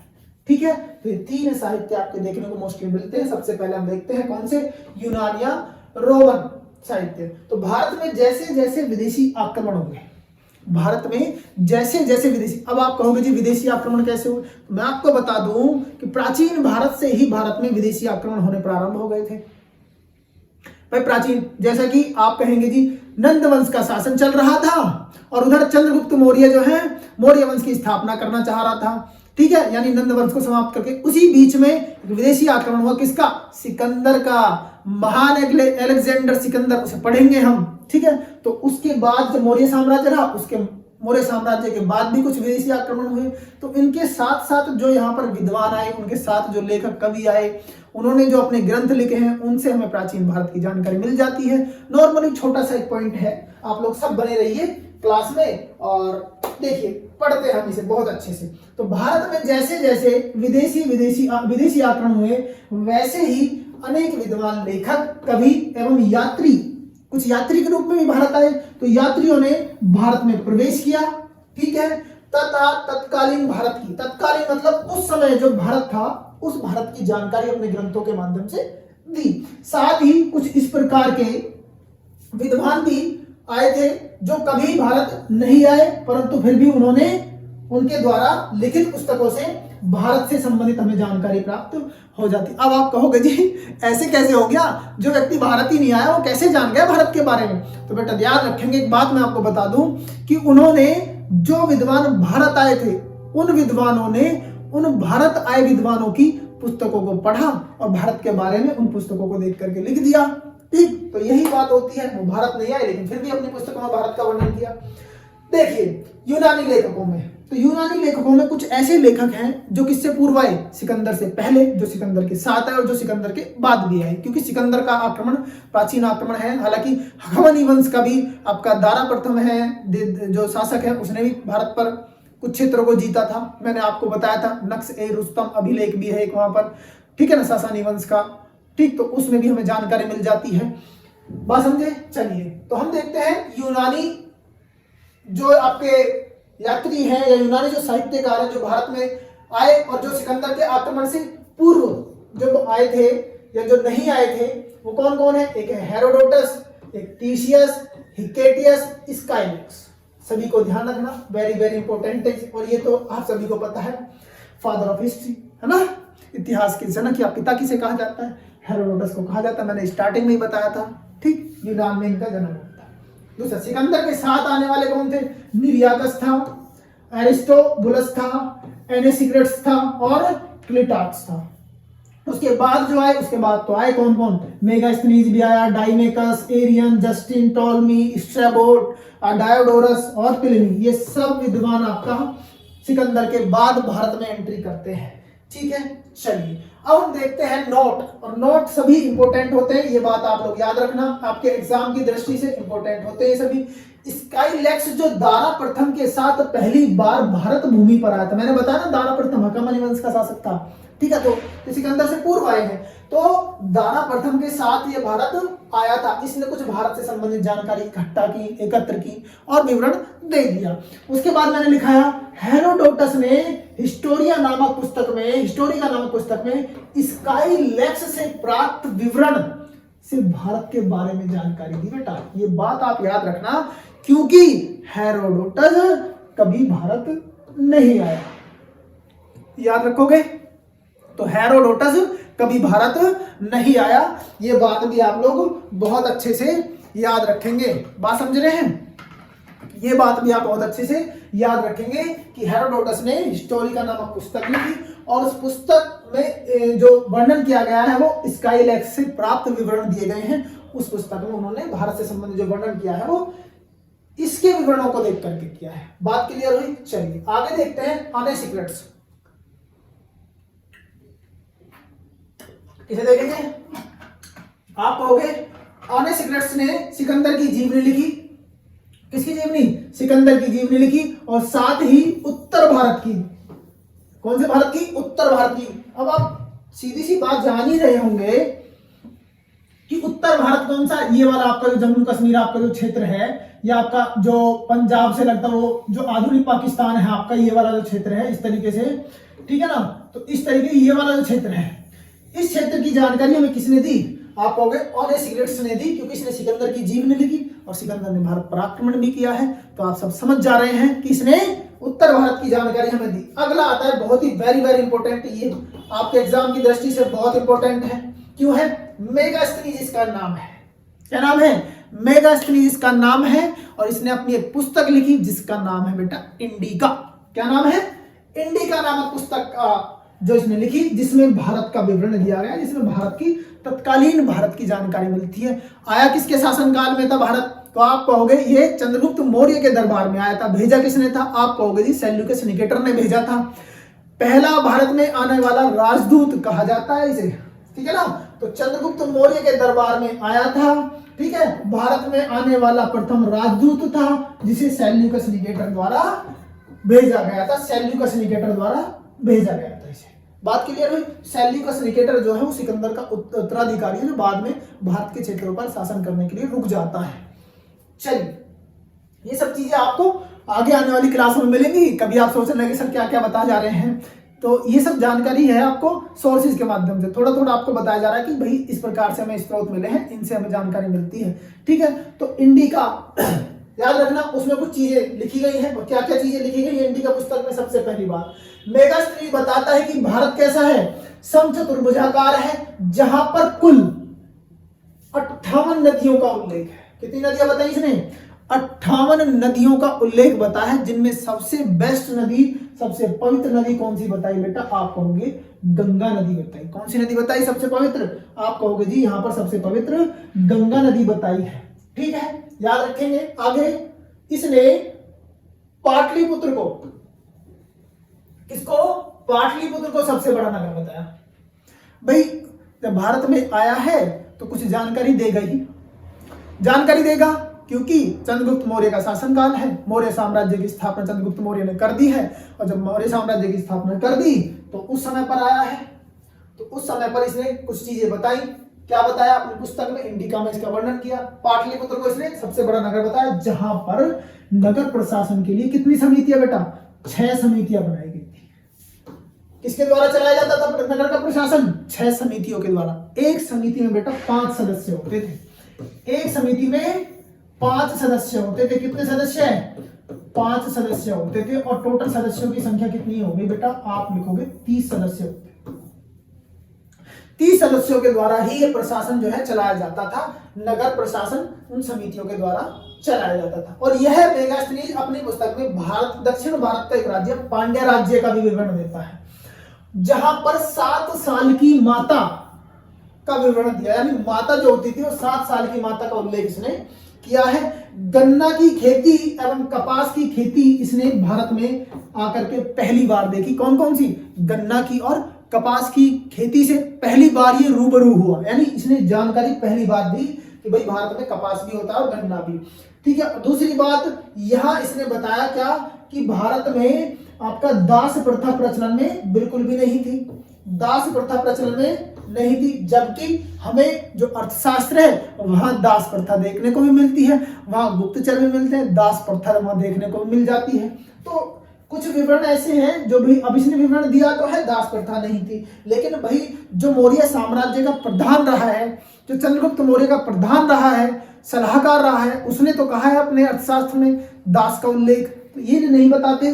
ठीक है, तो ये तीन साहित्य आपके देखने को मोस्टली मिलते हैं। सबसे पहले हम देखते हैं कौन से, यूनान या रोमन साहित्य। तो भारत में जैसे जैसे विदेशी आक्रमण हुए, भारत में जैसे जैसे विदेशी, अब आप कहोगे जी विदेशी आक्रमण कैसे हुए, मैं आपको बता दूं कि प्राचीन भारत से ही भारत में विदेशी आक्रमण होने प्रारंभ हो गए थे भाई। प्राचीन, जैसा कि आप कहेंगे जी नंद वंश का शासन चल रहा था और उधर चंद्रगुप्त मौर्य जो है मौर्य वंश की स्थापना करना चाह रहा था। ठीक है, यानी नंद वंश को समाप्त करके उसी बीच में विदेशी आक्रमण हुआ, किसका, सिकंदर का, महान अलेक्जेंडर सिकंदर, उसे पढ़ेंगे हम। ठीक है, तो उसके बाद जब मौर्य साम्राज्य रहा, उसके मौर्य साम्राज्य के बाद भी कुछ विदेशी आक्रमण हुए। तो इनके साथ साथ जो यहाँ पर विद्वान आए, उनके साथ जो लेखक कवि आए, उन्होंने जो अपने ग्रंथ लिखे हैं, उनसे हमें प्राचीन भारत की जानकारी मिल जाती है। नॉर्मली छोटा सा एक पॉइंट है, आप लोग सब बने रहिए क्लास में और देखिए पढ़ते हैं हम इसे बहुत अच्छे से। तो भारत में जैसे जैसे विदेशी आक्रमण हुए, वैसे ही अनेक विद्वान लेखक, कवि एवं यात्री, कुछ यात्री के रूप में भी भारत आए। तो यात्रियों ने भारत में प्रवेश किया। ठीक है, तथा तत्कालीन भारत की, तत्कालीन मतलब उस समय जो भारत था, उस भारत की जानकारी अपने ग्रंथों के माध्यम से दी। साथ ही कुछ इस प्रकार के विद्वान भी आए थे जो कभी भारत नहीं आए, परंतु फिर भी उन्होंने उनके द्वारा लिखित पुस्तकों से भारत से संबंधित हमें जानकारी प्राप्त हो जाती। अब आप कहोगे जी ऐसे कैसे हो गया, जो व्यक्ति भारत ही नहीं आया वो कैसे जान गया भारत के बारे में। तो बेटा याद रखेंगे, एक बात मैं आपको बता दूं कि उन्होंने, जो विद्वान भारत आए थे, उन विद्वानों ने उन भारत आए विद्वानों की पुस्तकों को पढ़ा और भारत के बारे में उन पुस्तकों को देख करके लिख दिया। ठीक, तो यही बात होती है, वो भारत नहीं आए लेकिन फिर भी अपनी पुस्तकों में भारत का वर्णन किया। देखिए यूनानी लेखकों में, तो यूनानी लेखकों में कुछ ऐसे लेखक हैं जो किससे पूर्व आए, सिकंदर से पहले, जो सिकंदर के साथ आए और जो सिकंदर के बाद भी आए, क्योंकि सिकंदर का आक्रमण प्राचीन आक्रमण है। हालांकि हखमनी वंश का भी आपका दारा प्रथम है जो शासक है, उसने भी भारत पर कुछ क्षेत्रों को जीता था। मैंने आपको बताया था, नक्श ए रुस्तम अभिलेख भी है एक वहां पर, ठीक है ना, सासानी वंश का। ठीक, तो उसमें भी हमें जानकारी मिल जाती है। बात समझे। चलिए तो हम देखते हैं यूनानी जो आपके यात्री हैं या यूनानी जो साहित्यकार हैं जो भारत में आए और जो सिकंदर के आक्रमण से पूर्व जो आए थे या जो नहीं आए थे, वो कौन कौन है। एक है हेरोडोटस, एक टीशियस, हिकेटियस, स्काइलक्स। सभी को ध्यान रखना, वेरी वेरी इंपॉर्टेंट है। और ये तो आप सभी को पता है, फादर ऑफ हिस्ट्री है ना, इतिहास के जनक या पिता किसे कहा जाता है, हेरोडोटस को कहा जाता है। मैंने स्टार्टिंग में ही बताया था। ठीक, यूनान में इनका जन्म होता है। दूसरा, सिकंदर के साथ आने वाले कौन थे, निर्याकस था, एरिस्टोबुलस था, एनेसिक्रेट्स था और क्लिटार्क्स था। उसके बाद जो आए, उसके बाद तो आए कौन कौन, मेगास्थनीज भी आया, Deimachus, Arrian, Justin, Ptolemy, Strabo, Diodorus और प्लिनी। ये सब विद्वान आपका सिकंदर के बाद भारत में एंट्री करते हैं। ठीक है, चलिए अब हम देखते हैं नोट। और नोट सभी इंपॉर्टेंट होते हैं, ये बात आप लोग याद रखना, आपके एग्जाम की दृष्टि से इंपॉर्टेंट होते हैं सभी। स्काइलैक्स जो दारा प्रथम के साथ पहली बार भारत भूमि पर आया था, मैंने बताया ना दारा प्रथम हकमनी वंश का शासक था। ठीक है, तो सिकंदर से पूर्व आए हैं, तो दारा प्रथम के साथ ये भारत आया था। इसने कुछ भारत से संबंधित जानकारी इकट्ठा की, एकत्र की और विवरण दे दिया। उसके बाद मैंने लिखाया, हेरोडोटस ने हिस्टोरिया नामक पुस्तक में स्काइलैक्स से प्राप्त विवरण से भारत के बारे में जानकारी दी। बेटा ये बात आप याद रखना, क्योंकि हेरोडोटस कभी भारत नहीं आया, याद रखोगे। तो हेरोडोटस कभी भारत नहीं आया, ये बात भी आप लोग बहुत अच्छे से याद रखेंगे। बात समझ रहे हैं, ये बात भी आप बहुत अच्छे से याद रखेंगे कि हेरोडोटस ने हिस्टोरिका नामक पुस्तक लिखी और उस पुस्तक में जो वर्णन किया गया है वो स्काइलैक्स से प्राप्त विवरण दिए गए हैं। उस पुस्तक में उन्होंने भारत से संबंधित जो वर्णन किया है वो इसके विवरणों को देख करके किया है। बात क्लियर हुई। चलिए आगे देखते हैं अनेसिक्रेट्स। इसे देखेंगे, आप कहोगे अनेसिक्रेट्स ने सिकंदर की जीवनी लिखी। किसकी जीवनी, सिकंदर की जीवनी लिखी और साथ ही उत्तर भारत की, कौन से भारत की, उत्तर भारत की। अब आप सीधी सी बात जान ही रहे होंगे कि उत्तर भारत कौन सा, ये वाला आपका जो जम्मू कश्मीर आपका जो क्षेत्र है, ये आपका जो पंजाब से लगता है वो जो आधुनिक पाकिस्तान है आपका, ये वाला जो क्षेत्र है इस तरीके से, ठीक है ना। तो इस तरीके ये वाला जो क्षेत्र है, इस क्षेत्र की जानकारी हमें किसने दी? आप कहोगे ऑनेसिक्रेटस ने दी, क्योंकि इसने सिकंदर की जीवनी लिखी और सिकंदर ने भारत पर आक्रमण भी किया है। तो आप सब समझ जा रहे हैं कि इसने उत्तर भारत की जानकारी हमें दी। अगला आता है बहुत ही वेरी वेरी इंपॉर्टेंट, ये आपके एग्जाम की दृष्टि से बहुत इंपॉर्टेंट है। क्यों है? मेगास्थनीज इसका नाम है। क्या नाम है? मेगास्थनीज इसका नाम है। और इसने अपनी एक पुस्तक लिखी जिसका नाम है बेटा इंडिका। क्या नाम है? इंडिका नामक पुस्तक जो इसने लिखी, जिसमें भारत का विवरण दिया गया, जिसमें भारत की तत्कालीन भारत की जानकारी मिलती है। आया किसके शासनकाल में था भारत? तो आप कहोगे ये चंद्रगुप्त मौर्य के दरबार में आया था। भेजा किसने था? आप कहोगे जी सेल्यूकस निकेटर ने भेजा था। पहला भारत में आने वाला राजदूत कहा जाता है इसे, ठीक है ना। तो चंद्रगुप्त मौर्य के दरबार में आया था, ठीक है। भारत में आने वाला प्रथम राजदूत था जिसे सेल्यूकस निकेटर द्वारा भेजा गया था। सेल्यूकस निकेटर द्वारा भेजा गया था इसे। बात क्लियर हुई? सेल्यूकस निकेटर जो है वो सिकंदर का उत्तराधिकारी है, जो बाद में भारत के क्षेत्रों पर शासन करने के लिए रुक जाता है। चलिए, ये सब चीजें आपको आगे आने वाली क्लासों में मिलेंगी। कभी आप सोचने लगे सर क्या क्या बता जा रहे हैं, तो ये सब जानकारी है आपको सोर्सेज के माध्यम से थोड़ा थोड़ा आपको बताया जा रहा है कि भाई इस प्रकार से हमें स्रोत मिले हैं, इनसे हमें जानकारी मिलती है, ठीक है। तो इंडिका याद रखना, उसमें कुछ चीजें लिखी गई हैं। और क्या क्या चीजें लिखी गई है इंडिका पुस्तक में? सबसे पहली बात, मेगास्थनीज बताता है कि भारत कैसा है? समचतुर्भुजाकार है, जहां पर कुल 58 नदियों का उल्लेख है। कितनी नदियां बताई इसने? 58 नदियों का उल्लेख बताया है, जिनमें सबसे बेस्ट नदी, सबसे पवित्र नदी कौन सी बताई बेटा? आप कहोगे गंगा नदी बताई। कौन सी नदी बताई सबसे पवित्र? आप कहोगे जी यहां पर सबसे पवित्र गंगा नदी बताई है, ठीक है। याद रखेंगे। आगे इसने पाटलिपुत्र को, किसको? पाटलिपुत्र को सबसे बड़ा नगर बताया। भाई जब भारत में आया है तो कुछ जानकारी देगा ही, जानकारी देगा, क्योंकि चंद्रगुप्त मौर्य का शासनकाल है। मौर्य साम्राज्य की स्थापना चंद्रगुप्त मौर्य ने कर दी है। और जब मौर्य साम्राज्य की स्थापना कर दी तो उस समय पर आया है, तो उस समय पर इसने कुछ चीजें बताई। क्या बताया? अपनी पुस्तक में इंडिका में इसका वर्णन किया। पाटलिपुत्र को इसने सबसे बड़ा नगर बताया, जहां पर नगर प्रशासन के लिए कितनी समितियां बेटा? 6 समितियां बनाई गई थी। किसके द्वारा चलाया जाता था नगर का प्रशासन? 6 समितियों के द्वारा। एक समिति में बेटा 5 सदस्य होते थे। एक समिति में 5 सदस्य होते थे। कितने सदस्य हैं? 5 सदस्य होते थे। और टोटल सदस्यों की संख्या कितनी होगी बेटा? आप लिखोगे 30 सदस्य होते। 30 सदस्यों के द्वारा ही ये प्रशासन जो है चलाया जाता था। नगर प्रशासन उन समितियों के द्वारा चलाया जाता था। और यह मेगास्थनीज अपनी पुस्तक में भारत, दक्षिण भारत का एक राज्य पांड्या राज्य का भी विवरण देता है, जहां पर 7 साल की माता का विवरण दिया। यानी माता जो होती थी वो 7 साल की माता का उल्लेख इसने किया है। गन्ना की खेती एवं कपास की खेती इसने भारत में आकर के पहली बार देखी। कौन कौन सी? गन्ना की और कपास की खेती से पहली बार ये रूबरू हुआ। यानी इसने जानकारी पहली बार दी कि भाई भारत में कपास भी होता है और गन्ना भी, ठीक है। दूसरी बात यहां इसने बताया क्या कि भारत में आपका दास प्रथा प्रचलन में बिल्कुल भी नहीं थी। दास प्रथा प्रचलन में नहीं थी, जबकि हमें जो अर्थशास्त्र है वहां दास प्रथा देखने को भी मिलती है, वहां गुप्तचर भी मिलते हैं, दास प्रथा वहां देखने को मिल जाती है। तो कुछ विवरण ऐसे हैं जो भी अब इसने विवरण दिया तो है, दास प्रथा नहीं थी। लेकिन भाई जो मौर्य साम्राज्य का प्रधान रहा है, जो चंद्रगुप्त मौर्य का प्रधान रहा है, सलाहकार रहा है, उसने तो कहा है अपने अर्थशास्त्र में दास का उल्लेख। तो ये नहीं बताते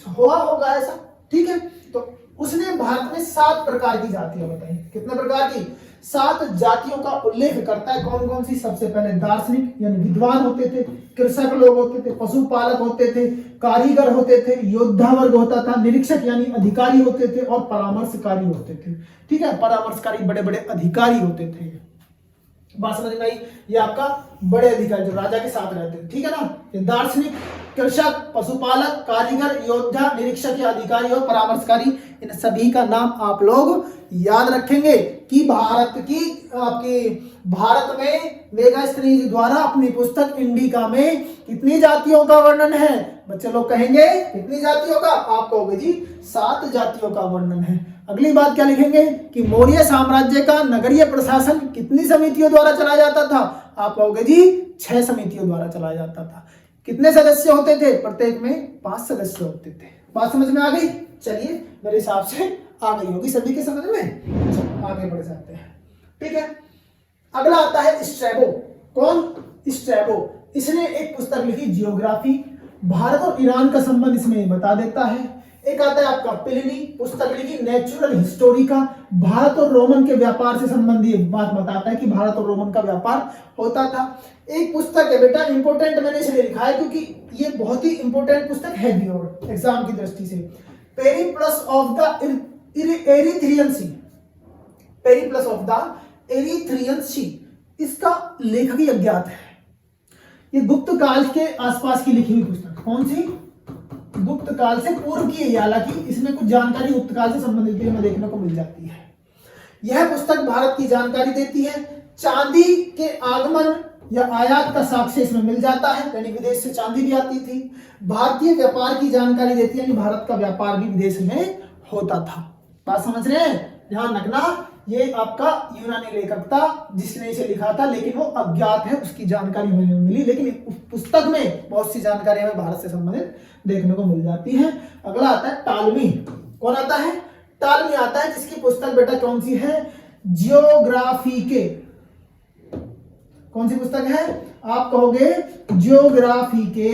हुआ होगा ऐसा, ठीक है। तो उसने भारत में 7 प्रकार की जातियां बताई। कितने प्रकार की? 7 जातियों का उल्लेख करता है। कौन कौन सी? सबसे पहले दार्शनिक यानी विद्वान होते थे, कृषक लोग होते थे, पशुपालक होते थे, कारीगर होते थे, योद्धा वर्ग होता था, निरीक्षक यानी अधिकारी होते थे और परामर्शकारी होते थे, ठीक है। परामर्शकारी बड़े बड़े अधिकारी होते थे। बात समझ में आई? ये आपका बड़े अधिकारी जो राजा के साथ रहते हैं, ठीक है ना। ये दार्शनिक, कृषक, पशुपालक, कारीगर, योद्धा, निरीक्षक या अधिकारी और परामर्शकारी, इन सभी का नाम आप लोग याद रखेंगे कि भारत में मेगास्थनीज द्वारा अपनी पुस्तक इंडिका में कितनी जातियों का वर्णन है? बच्चे लोग कहेंगे कितनी जातियों का? आप कहोगे जी 7 जातियों का वर्णन है। अगली बात क्या लिखेंगे कि मौर्य साम्राज्य का नगरीय प्रशासन कितनी समितियों द्वारा चलाया जाता था? आप कहोगे जी 6 समितियों द्वारा चलाया जाता था। कितने सदस्य होते थे? प्रत्येक में 5 सदस्य होते थे। बात समझ में आ गई? चलिए मेरे हिसाब से आ गई होगी सभी के समझ में। चलो आगे बढ़ जाते हैं। ठीक है, अगला आता है स्ट्रैबो। कौन? स्ट्रैबो। इसने एक पुस्तक लिखी जियोग्राफी, भारत और ईरान का संबंध इसमें बता देता है। एक आता है आपका प्लिनी, पुस्तक लिखी नेचुरल हिस्टोरी का, भारत और रोमन के व्यापार से संबंधित बात बताता है कि भारत और रोमन का व्यापार होता था। एक पुस्तक है बेटा इंपोर्टेंट, मैंने इसलिए लिखा है क्योंकि ये बहुत ही इंपोर्टेंट पुस्तक है भी और एग्जाम की दृष्टि से, Periplus of the Erythraean sea. Periplus of the Erythraean sea, इसका लेखक ही अज्ञात है। ये गुप्त काल के आसपास की लिखी हुई पुस्तक। कौन सी? गुप्त काल से पूर्व की है, हालांकि इसमें कुछ जानकारी गुप्त काल से संबंधित भी हमें देखने को मिल जाती है। यह पुस्तक भारत की जानकारी देती है। चांदी के आगमन या आयात का साक्ष्य इसमें मिल जाता है, यानी विदेश से चांदी भी आती थी। भारतीय व्यापार की जानकारी देती है, यानी भारत का व्यापार भी विदेश में होता था। बात समझ रहे हैं? ध्यान रखना, ये आपका यूनानी लेखक था जिसने इसे लिखा था, लेकिन वो अज्ञात है, उसकी जानकारी हमें मिली, लेकिन उस पुस्तक में बहुत सी जानकारी हमें भारत से संबंधित देखने को मिल जाती है। अगला आता है टालमी। कौन आता है? टालमी आता है, जिसकी पुस्तक बेटा कौन सी है? जियोग्राफी के। कौन सी पुस्तक है? आप कहोगे जियोग्राफी के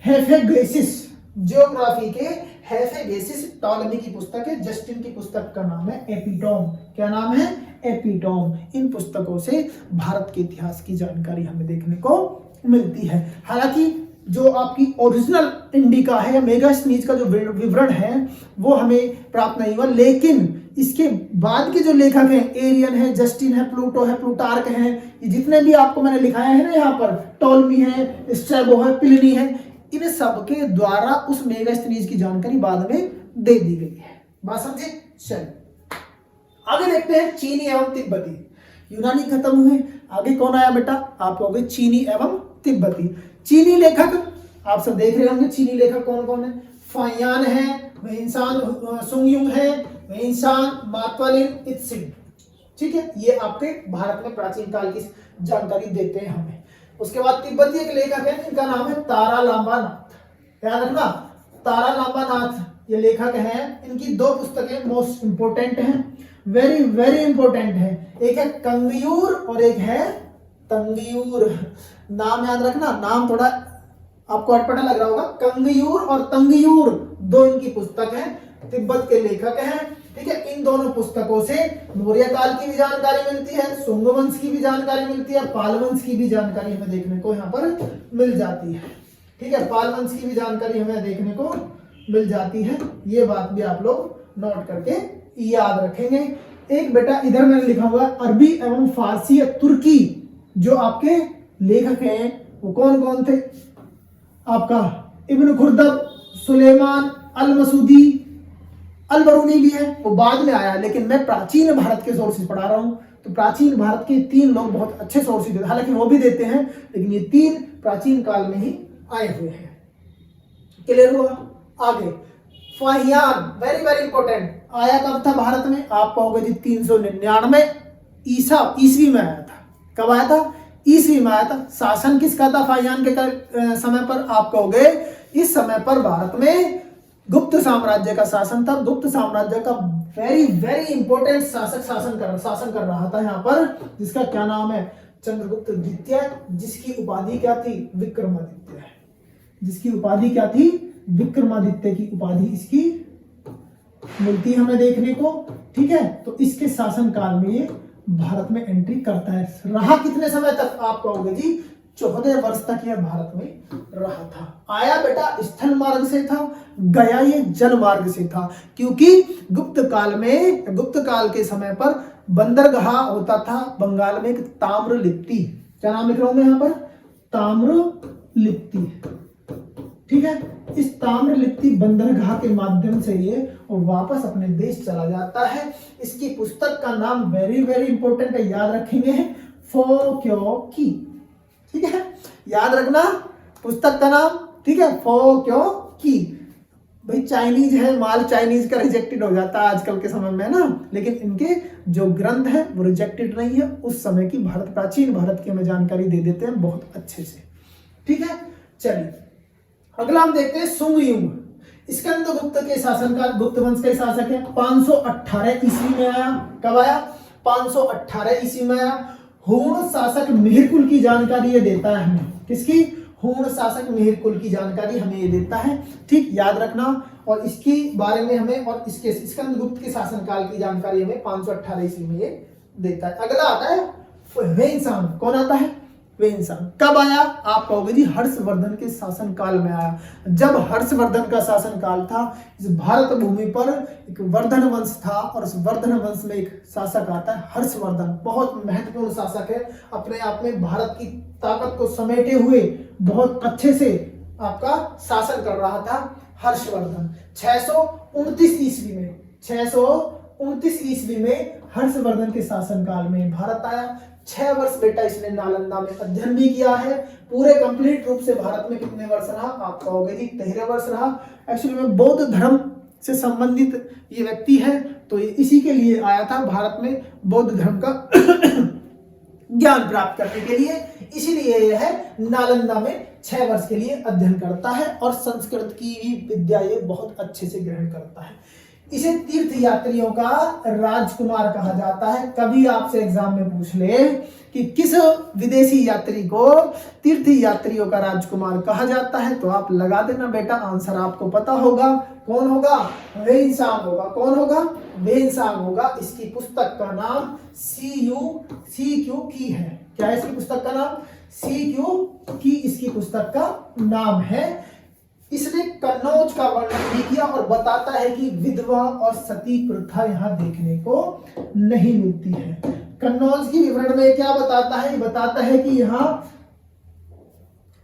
हेफेगेसिस। जियोग्राफी के हेफेगेसिस टॉलमी की पुस्तक है। जस्टिन की पुस्तक का नाम है एपिटोम। क्या नाम है? एपिटोम। इन पुस्तकों से भारत के इतिहास की जानकारी हमें देखने को मिलती है। हालांकि जो आपकी ओरिजिनल इंडिका है या मेगास्थनीज का जो विवरण है वो हमें प्राप्त नहीं हुआ, लेकिन इसके बाद के जो लेखक हैं, एरियन है, जस्टिन है, प्लूटो है, प्लूटार्क है, ये जितने भी आपको मैंने लिखाया है ना यहाँ पर, टॉलमी है, स्ट्रैबो है, प्लिनी है, इन सबके द्वारा उस मेगास्थनीज की जानकारी बाद में दे दी गई है। बात समझे? चलिए आगे देखते हैं चीनी एवं तिब्बती। यूनानी खत्म हुए, आगे कौन आया बेटा? आप कहोगे चीनी एवं तिब्बती। चीनी लेखक आप सब देख रहे होंगे, चीनी लेखक कौन कौन है? फाहियान है, वेइनसान सुंगयुंग है, वेइनसान मातवालिन इत्सिंग। ठीक है, ये आपके भारत में प्राचीन काल की जानकारी देते हैं हमें। उसके बाद तिब्बती एक लेखक है, इनका नाम है तारा लांबा नाथ। याद रखना, तारा लांबा नाथ ये लेखक हैं। इनकी 2 पुस्तकें मोस्ट इंपोर्टेंट हैं, वेरी वेरी इंपोर्टेंट है। एक है कंगयूर और एक है तंगयूर। नाम याद रखना, नाम थोड़ा आपको अटपटा लग रहा होगा। कंगयूर और तंगयूर 2 इनकी पुस्तक है, तिब्बत के लेखक हैं। ठीक है, इन दोनों पुस्तकों से मौर्य काल की भी जानकारी मिलती है, सुंग वंश की भी जानकारी मिलती है, पाल वंश की भी जानकारी हमें देखने को यहाँ पर मिल जाती है। ठीक है, पाल वंश की भी जानकारी हमें देखने को मिल जाती है। ये बात भी आप लोग नोट करके याद रखेंगे। एक बेटा इधर मैंने लिखा हुआ अरबी एवं फारसी या तुर्की जो आपके लेखक हैं वो कौन कौन थे? आपका इब्न खुर्दब, सुलेमान अल मसूदी, अल बरूनी भी है, वो बाद में आया, लेकिन मैं प्राचीन भारत के सोर्सेज पढ़ा रहा हूं, तो प्राचीन भारत के 3 लोग बहुत अच्छे सोर्सेज देते हैं। हालांकि वो भी देते हैं, लेकिन ये 3 प्राचीन काल में ही आए हुए हैं। क्लियर हुआ? आगे फाहियान, वेरी वेरी इंपॉर्टेंट, आया कब था भारत में? आप कहोगे जी 399 ईस्वी में आया था। कब आया था? ईस्वी में आया था। शासन किसका था फाहियान के समय पर? आप कहोगे इस समय पर भारत में गुप्त साम्राज्य का शासन था। गुप्त साम्राज्य का वेरी वेरी इंपॉर्टेंट शासक शासन कर रहा था यहाँ पर, जिसका क्या नाम है? चंद्रगुप्त द्वितीय, जिसकी उपाधि क्या थी? विक्रमादित्य। जिसकी उपाधि क्या थी? विक्रमादित्य की उपाधि इसकी मिलती है हमें देखने को। ठीक है, तो इसके शासन काल में ये भारत में एंट्री करता है। रहा कितने समय तक? आप कहोगे जी 14 वर्ष तक यह भारत में रहा था। आया बेटा स्थल मार्ग से था, गया ये जल मार्ग से था, क्योंकि गुप्त काल के समय पर बंदरगाह होता था बंगाल में, एक ताम्रलिप्ति। क्या नाम लिख रहा हूं मैं यहाँ पर? ताम्रलिप्ति। ठीक है, इस ताम्रलिप्ति बंदरगाह के माध्यम से ये वापस अपने देश चला जाता है। इसकी पुस्तक का नाम वेरी वेरी इंपॉर्टेंट है, याद रखेंगे, फोक्योकी। ठीक है, याद रखना पुस्तक का नाम। ठीक है, फोक्योकी। भाई चाइनीज है, माल चाइनीज का रिजेक्टेड हो जाता है आजकल के समय में ना, लेकिन इनके जो ग्रंथ है वो रिजेक्टेड नहीं है। उस समय की प्राचीन भारत की हमें जानकारी दे देते हैं बहुत अच्छे से। ठीक है, चलिए अगला हम देखते हैं सुंगयुंग। स्कंदगुप्त के शासनकाल, गुप्त वंश का शासक है। 518 ईस्वी में आया। कब आया? 518 ईस्वी में आया। हूण शासक मिहिरकुल की जानकारी ये देता है हमें। किसकी? हूण शासक मिहिरकुल की जानकारी हमें ये देता है। ठीक, याद रखना। और इसके बारे में हमें, और इसके स्कंदगुप्त के शासनकाल की जानकारी हमें 518 ईस्वी में ये देता है। अगला आता है वेन्सांग। कौन आता है? वेन्सांग। कब आया? आप कहोगे जी हर्षवर्धन के शासनकाल में आया। जब हर्षवर्धन का शासनकाल था, इस भारत भूमि पर एक वर्धन वंश था, और उस वर्धन वंश में एक शासक आता है हर्षवर्धन। बहुत महत्वपूर्ण शासक है, अपने आप में भारत की ताकत को समेटे हुए बहुत अच्छे से आपका शासन कर रहा था हर्षवर्धन। 629 ईस्वी में, 629 ईस्वी में हर्षवर्धन के शासनकाल में भारत आया। 6 वर्ष बेटा इसने नालंदा में अध्ययन भी किया है। पूरे कंप्लीट रूप से भारत में कितने वर्ष रहा? आप कहोगे जी 13 वर्ष रहा। एक्चुअली में बौद्ध धर्म से संबंधित ये व्यक्ति है, तो ये इसी के लिए आया था भारत में बौद्ध धर्म का ज्ञान प्राप्त करने के लिए। इसीलिए यह है नालंदा में 6 वर्ष के लिए अध्ययन करता है, और संस्कृत की भी विद्या ये बहुत अच्छे से ग्रहण करता है। इसे तीर्थ यात्रियों का राजकुमार कहा जाता है। कभी आपसे एग्जाम में पूछ ले कि किस विदेशी यात्री को तीर्थ यात्रियों का राजकुमार कहा जाता है, तो आप लगा देना बेटा, आंसर आपको पता होगा। कौन होगा? वेन्सांग होगा। कौन होगा? वेन्सांग होगा। इसकी पुस्तक का नाम सीक्यू की है। क्या है इसकी पुस्तक का नाम? सीक्यू की इसकी पुस्तक का नाम है। इसने कन्नौज का वर्णन भी किया और बताता है कि विधवा और सती प्रथा यहाँ देखने को नहीं मिलती है। कन्नौज की विवरण में क्या बताता है? बताता है कि यहाँ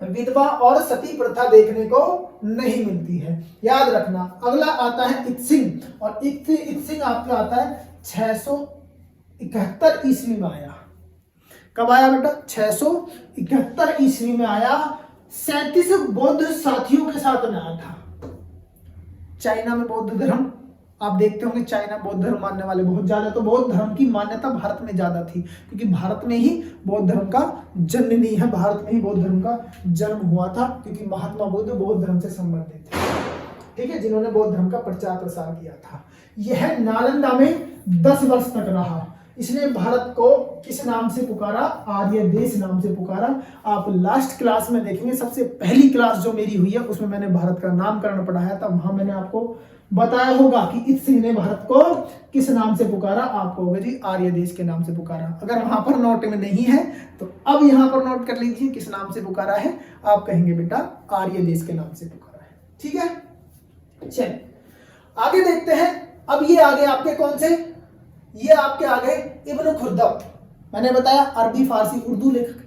विधवा और सती प्रथा देखने को नहीं मिलती है। याद रखना। अगला आता है इत्सिंग, और इत्सिंग आपका आता है 671 ईस्वी में आया। कब आया बेटा? 671 ईस्वी में आया। 37 बौद्ध साथियों के साथ में आया था। चाइना में बौद्ध धर्म आप देखते होंगे, चाइना बौद्ध धर्म मानने वाले बहुत ज्यादा, तो बौद्ध धर्म की मान्यता भारत में ज्यादा थी, क्योंकि भारत में ही बौद्ध धर्म का जननी है, भारत में ही बौद्ध धर्म का जन्म हुआ था, क्योंकि महात्मा बुद्ध बौद्ध धर्म से संबंधित थे। ठीक है, जिन्होंने बौद्ध धर्म का प्रचार प्रसार किया था। यह नालंदा में 10 वर्ष तक रहा। इसने भारत को किस नाम से पुकारा? आर्य देश नाम से पुकारा। आप लास्ट क्लास में देखेंगे, सबसे पहली क्लास जो मेरी हुई है उसमें मैंने भारत का नामकरण पढ़ाया था। वहां मैंने आपको बताया होगा कि इत्सिंग ने भारत को किस नाम से पुकारा। आप कहोगे जी आर्य देश के नाम से पुकारा। अगर वहां पर नोट में नहीं है तो अब यहां पर नोट कर लीजिए किस नाम से पुकारा है। आप कहेंगे बेटा आर्य देश के नाम से पुकारा है। ठीक है, चलिए आगे देखते हैं। अब ये आगे आपके कौन से? ये आपके आ गए इब्न खुर्दम। मैंने बताया अरबी फारसी उर्दू लेखक।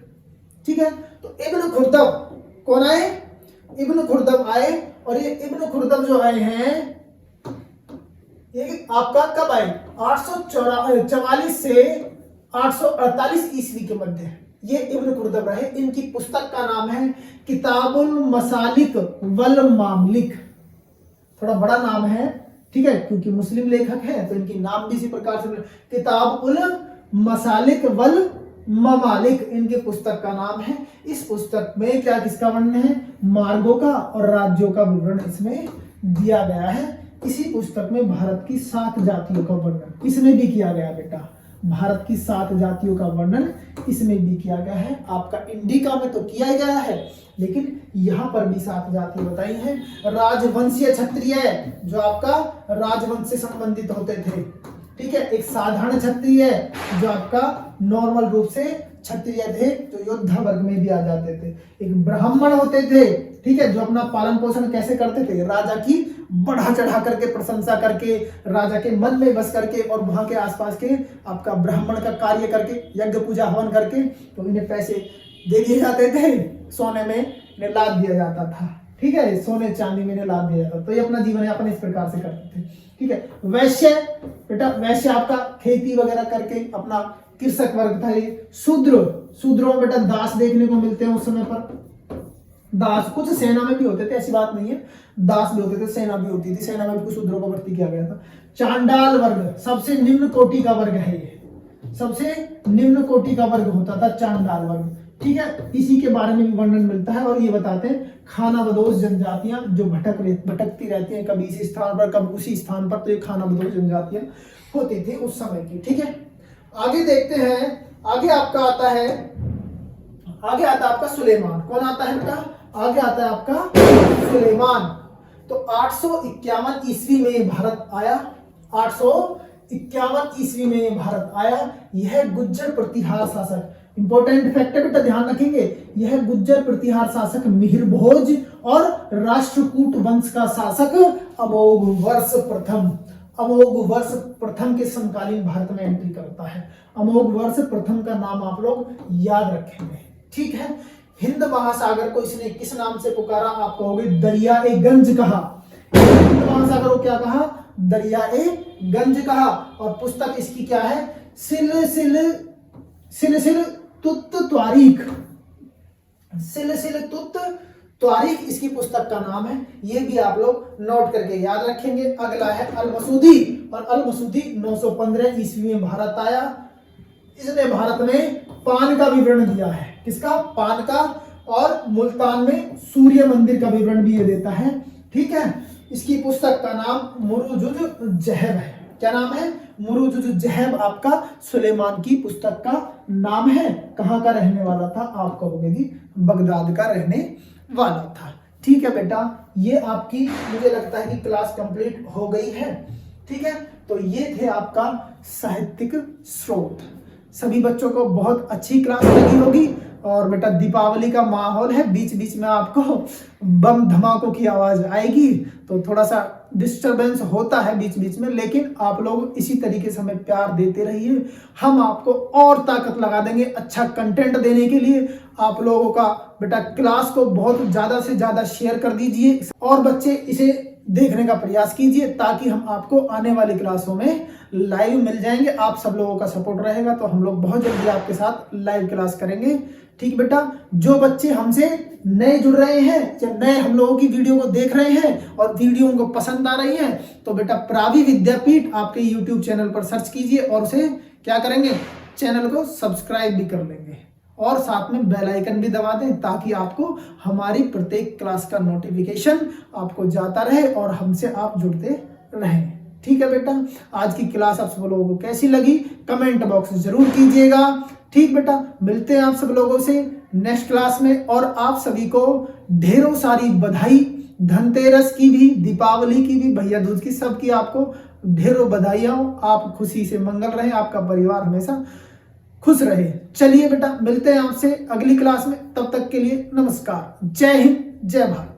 ठीक है, तो इब्न खुर्दम कौन आए? इब्न खुर्दम आए। और ये इब्न खुर्दम जो आए हैं ये आपका कब आए? 844 से 848 ईस्वी के मध्य ये इब्न खुर्दम रहे। इनकी पुस्तक का नाम है किताबुल मसालिक वल मामलिक। थोड़ा बड़ा नाम है, ठीक है, क्योंकि मुस्लिम लेखक हैं तो इनकी नाम भी इसी प्रकार से। किताबुल मसालिक वल ममालिक इनके पुस्तक का नाम है। इस पुस्तक में क्या किसका वर्णन है? मार्गों का और राज्यों का विवरण इसमें दिया गया है। इसी पुस्तक में भारत की 7 जातियों का वर्णन इसमें भी किया गया बेटा। भारत की 7 जातियों का वर्णन इसमें भी किया गया है। आपका इंडिका में तो किया ही गया है, लेकिन यहाँ पर भी 7 जाति बताई हैं। राजवंशीय क्षत्रिय जो आपका राजवंश से संबंधित होते थे, ठीक है। एक साधारण क्षत्रिय जो आपका नॉर्मल रूप से क्षत्रिय थे, जो योद्धा वर्ग में भी आ जाते थे। एक ब्राह्मण होते थे, ठीक है, जो अपना पालन पोषण कैसे करते थे? राजा की बढ़ा चढ़ा करके प्रशंसा करके, राजा के मन में बस करके, और वहां के आसपास के आपका ब्राह्मण का कार्य करके, यज्ञ पूजा हवन करके, तो इन्हें पैसे दे दिए जाते थे। सोने में इन्हें लाद दिया जाता था, ठीक है, सोने चांदी में इन्हें लाद दिया जाता था। तो ये अपना जीवन यापन इस प्रकार से करते थे, ठीक है। वैश्य बेटा, वैश्य आपका खेती वगैरह करके अपना कृषक वर्ग था। ये शूद्रों में बेटा दास देखने को मिलते हैं उस समय पर। दास कुछ सेना में भी होते थे, ऐसी बात नहीं है, दास भी होते थे, सेना भी होती थी, सेना में भी कुछ शूद्रों को भर्ती किया गया था। चांडाल वर्ग सबसे निम्न कोटि का वर्ग है। ये सबसे निम्न कोटि का वर्ग होता था चांडाल वर्ग। ठीक है, इसी के बारे में भी वर्णन मिलता है और ये बताते हैं खानाबदोश जनजातियां जो भटकती रहती हैं, कभी इसी स्थान पर कभी उसी स्थान पर, तो ये खानाबदोश जनजातियां होती थी उस समय की। ठीक है, आगे देखते हैं। आगे आता है आपका सुलेमान। कौन आता है बेटा? आगे आता है आपका सुलेमान। तो 851 ईस्वी में भारत आया। 851 ईस्वी में भारत आया। यह गुज्जर प्रतिहार शासक, इंपॉर्टेंट फैक्ट है बेटा, ध्यान रखेंगे। यह गुज्जर प्रतिहार शासक मिहिर भोज और राष्ट्रकूट वंश का शासक अमोघ वर्ष प्रथम के समकालीन भारत में एंट्री करता है। अमोघ वर्ष प्रथम का नाम आप लोग याद रखेंगे। ठीक है, हिंद महासागर को इसने किस नाम से पुकारा? आप कहोगे दरियाए गंज कहा। हिंद महासागर को क्या कहा? दरियाए गंज कहा। और पुस्तक इसकी क्या है? सिलसिल तुत्त त्वारीख इसकी पुस्तक का नाम है। ये भी आप लोग नोट करके याद रखेंगे। अगला है अल-मसूदी, और अल-मसूदी 915 ईस्वी में भारत आया। इसने भारत में पान का विवरण दिया है। किसका? पान का। और मुल्तान में सूर्य मंदिर का विवरण भी ये देता है। ठीक है, इसकी पुस्तक का नाम मुरुजुज जहब है। क्या नाम है? मुरुजुज जहब आपका सुलेमान की पुस्तक का नाम है। कहाँ का रहने वाला था? आप कहोगे जी बगदाद का रहने वाला था। ठीक है बेटा, ये आपकी मुझे लगता है कि क्लास कंप्लीट हो गई है। ठीक है, तो ये थे आपका साहित्यिक स्रोत। सभी बच्चों को बहुत अच्छी क्लास लगी होगी। और बेटा दीपावली का माहौल है, बीच बीच में आपको बम धमाकों की आवाज आएगी, तो थोड़ा सा डिस्टरबेंस होता है बीच बीच में, लेकिन आप लोग इसी तरीके से हमें प्यार देते रहिए। हम आपको और ताकत लगा देंगे अच्छा कंटेंट देने के लिए। आप लोगों का बेटा क्लास को बहुत ज्यादा से ज्यादा शेयर कर दीजिए और बच्चे इसे देखने का प्रयास कीजिए, ताकि हम आपको आने वाली क्लासों में लाइव मिल जाएंगे। आप सब लोगों का सपोर्ट रहेगा तो हम लोग बहुत जल्दी आपके साथ लाइव क्लास करेंगे। ठीक बेटा, जो बच्चे हमसे नए जुड़ रहे हैं या नए हम लोगों की वीडियो को देख रहे हैं और वीडियो उनको पसंद आ रही है, तो बेटा प्रावी विद्यापीठ आपके यूट्यूब चैनल पर सर्च कीजिए और उसे क्या करेंगे? चैनल को सब्सक्राइब भी कर लेंगे और साथ में बेल आइकन भी दबा दें, ताकि आपको हमारी प्रत्येक क्लास का नोटिफिकेशन आपको जाता रहे और हमसे आप जुड़ते रहें। ठीक है बेटा, आज की क्लास आप सब लोगों को कैसी लगी कमेंट बॉक्स में जरूर कीजिएगा। ठीक बेटा, मिलते हैं आप सब लोगों से नेक्स्ट क्लास में। और आप सभी को ढेरों सारी बधाई, धनतेरस की भी, दीपावली की भी, भैया दूज की, सबकी आपको ढेरों बधाइयां हो। आप खुशी से मंगल रहे, आपका परिवार हमेशा खुश रहे। चलिए बेटा, मिलते हैं आपसे अगली क्लास में। तब तक के लिए नमस्कार। जय हिंद, जय भारत।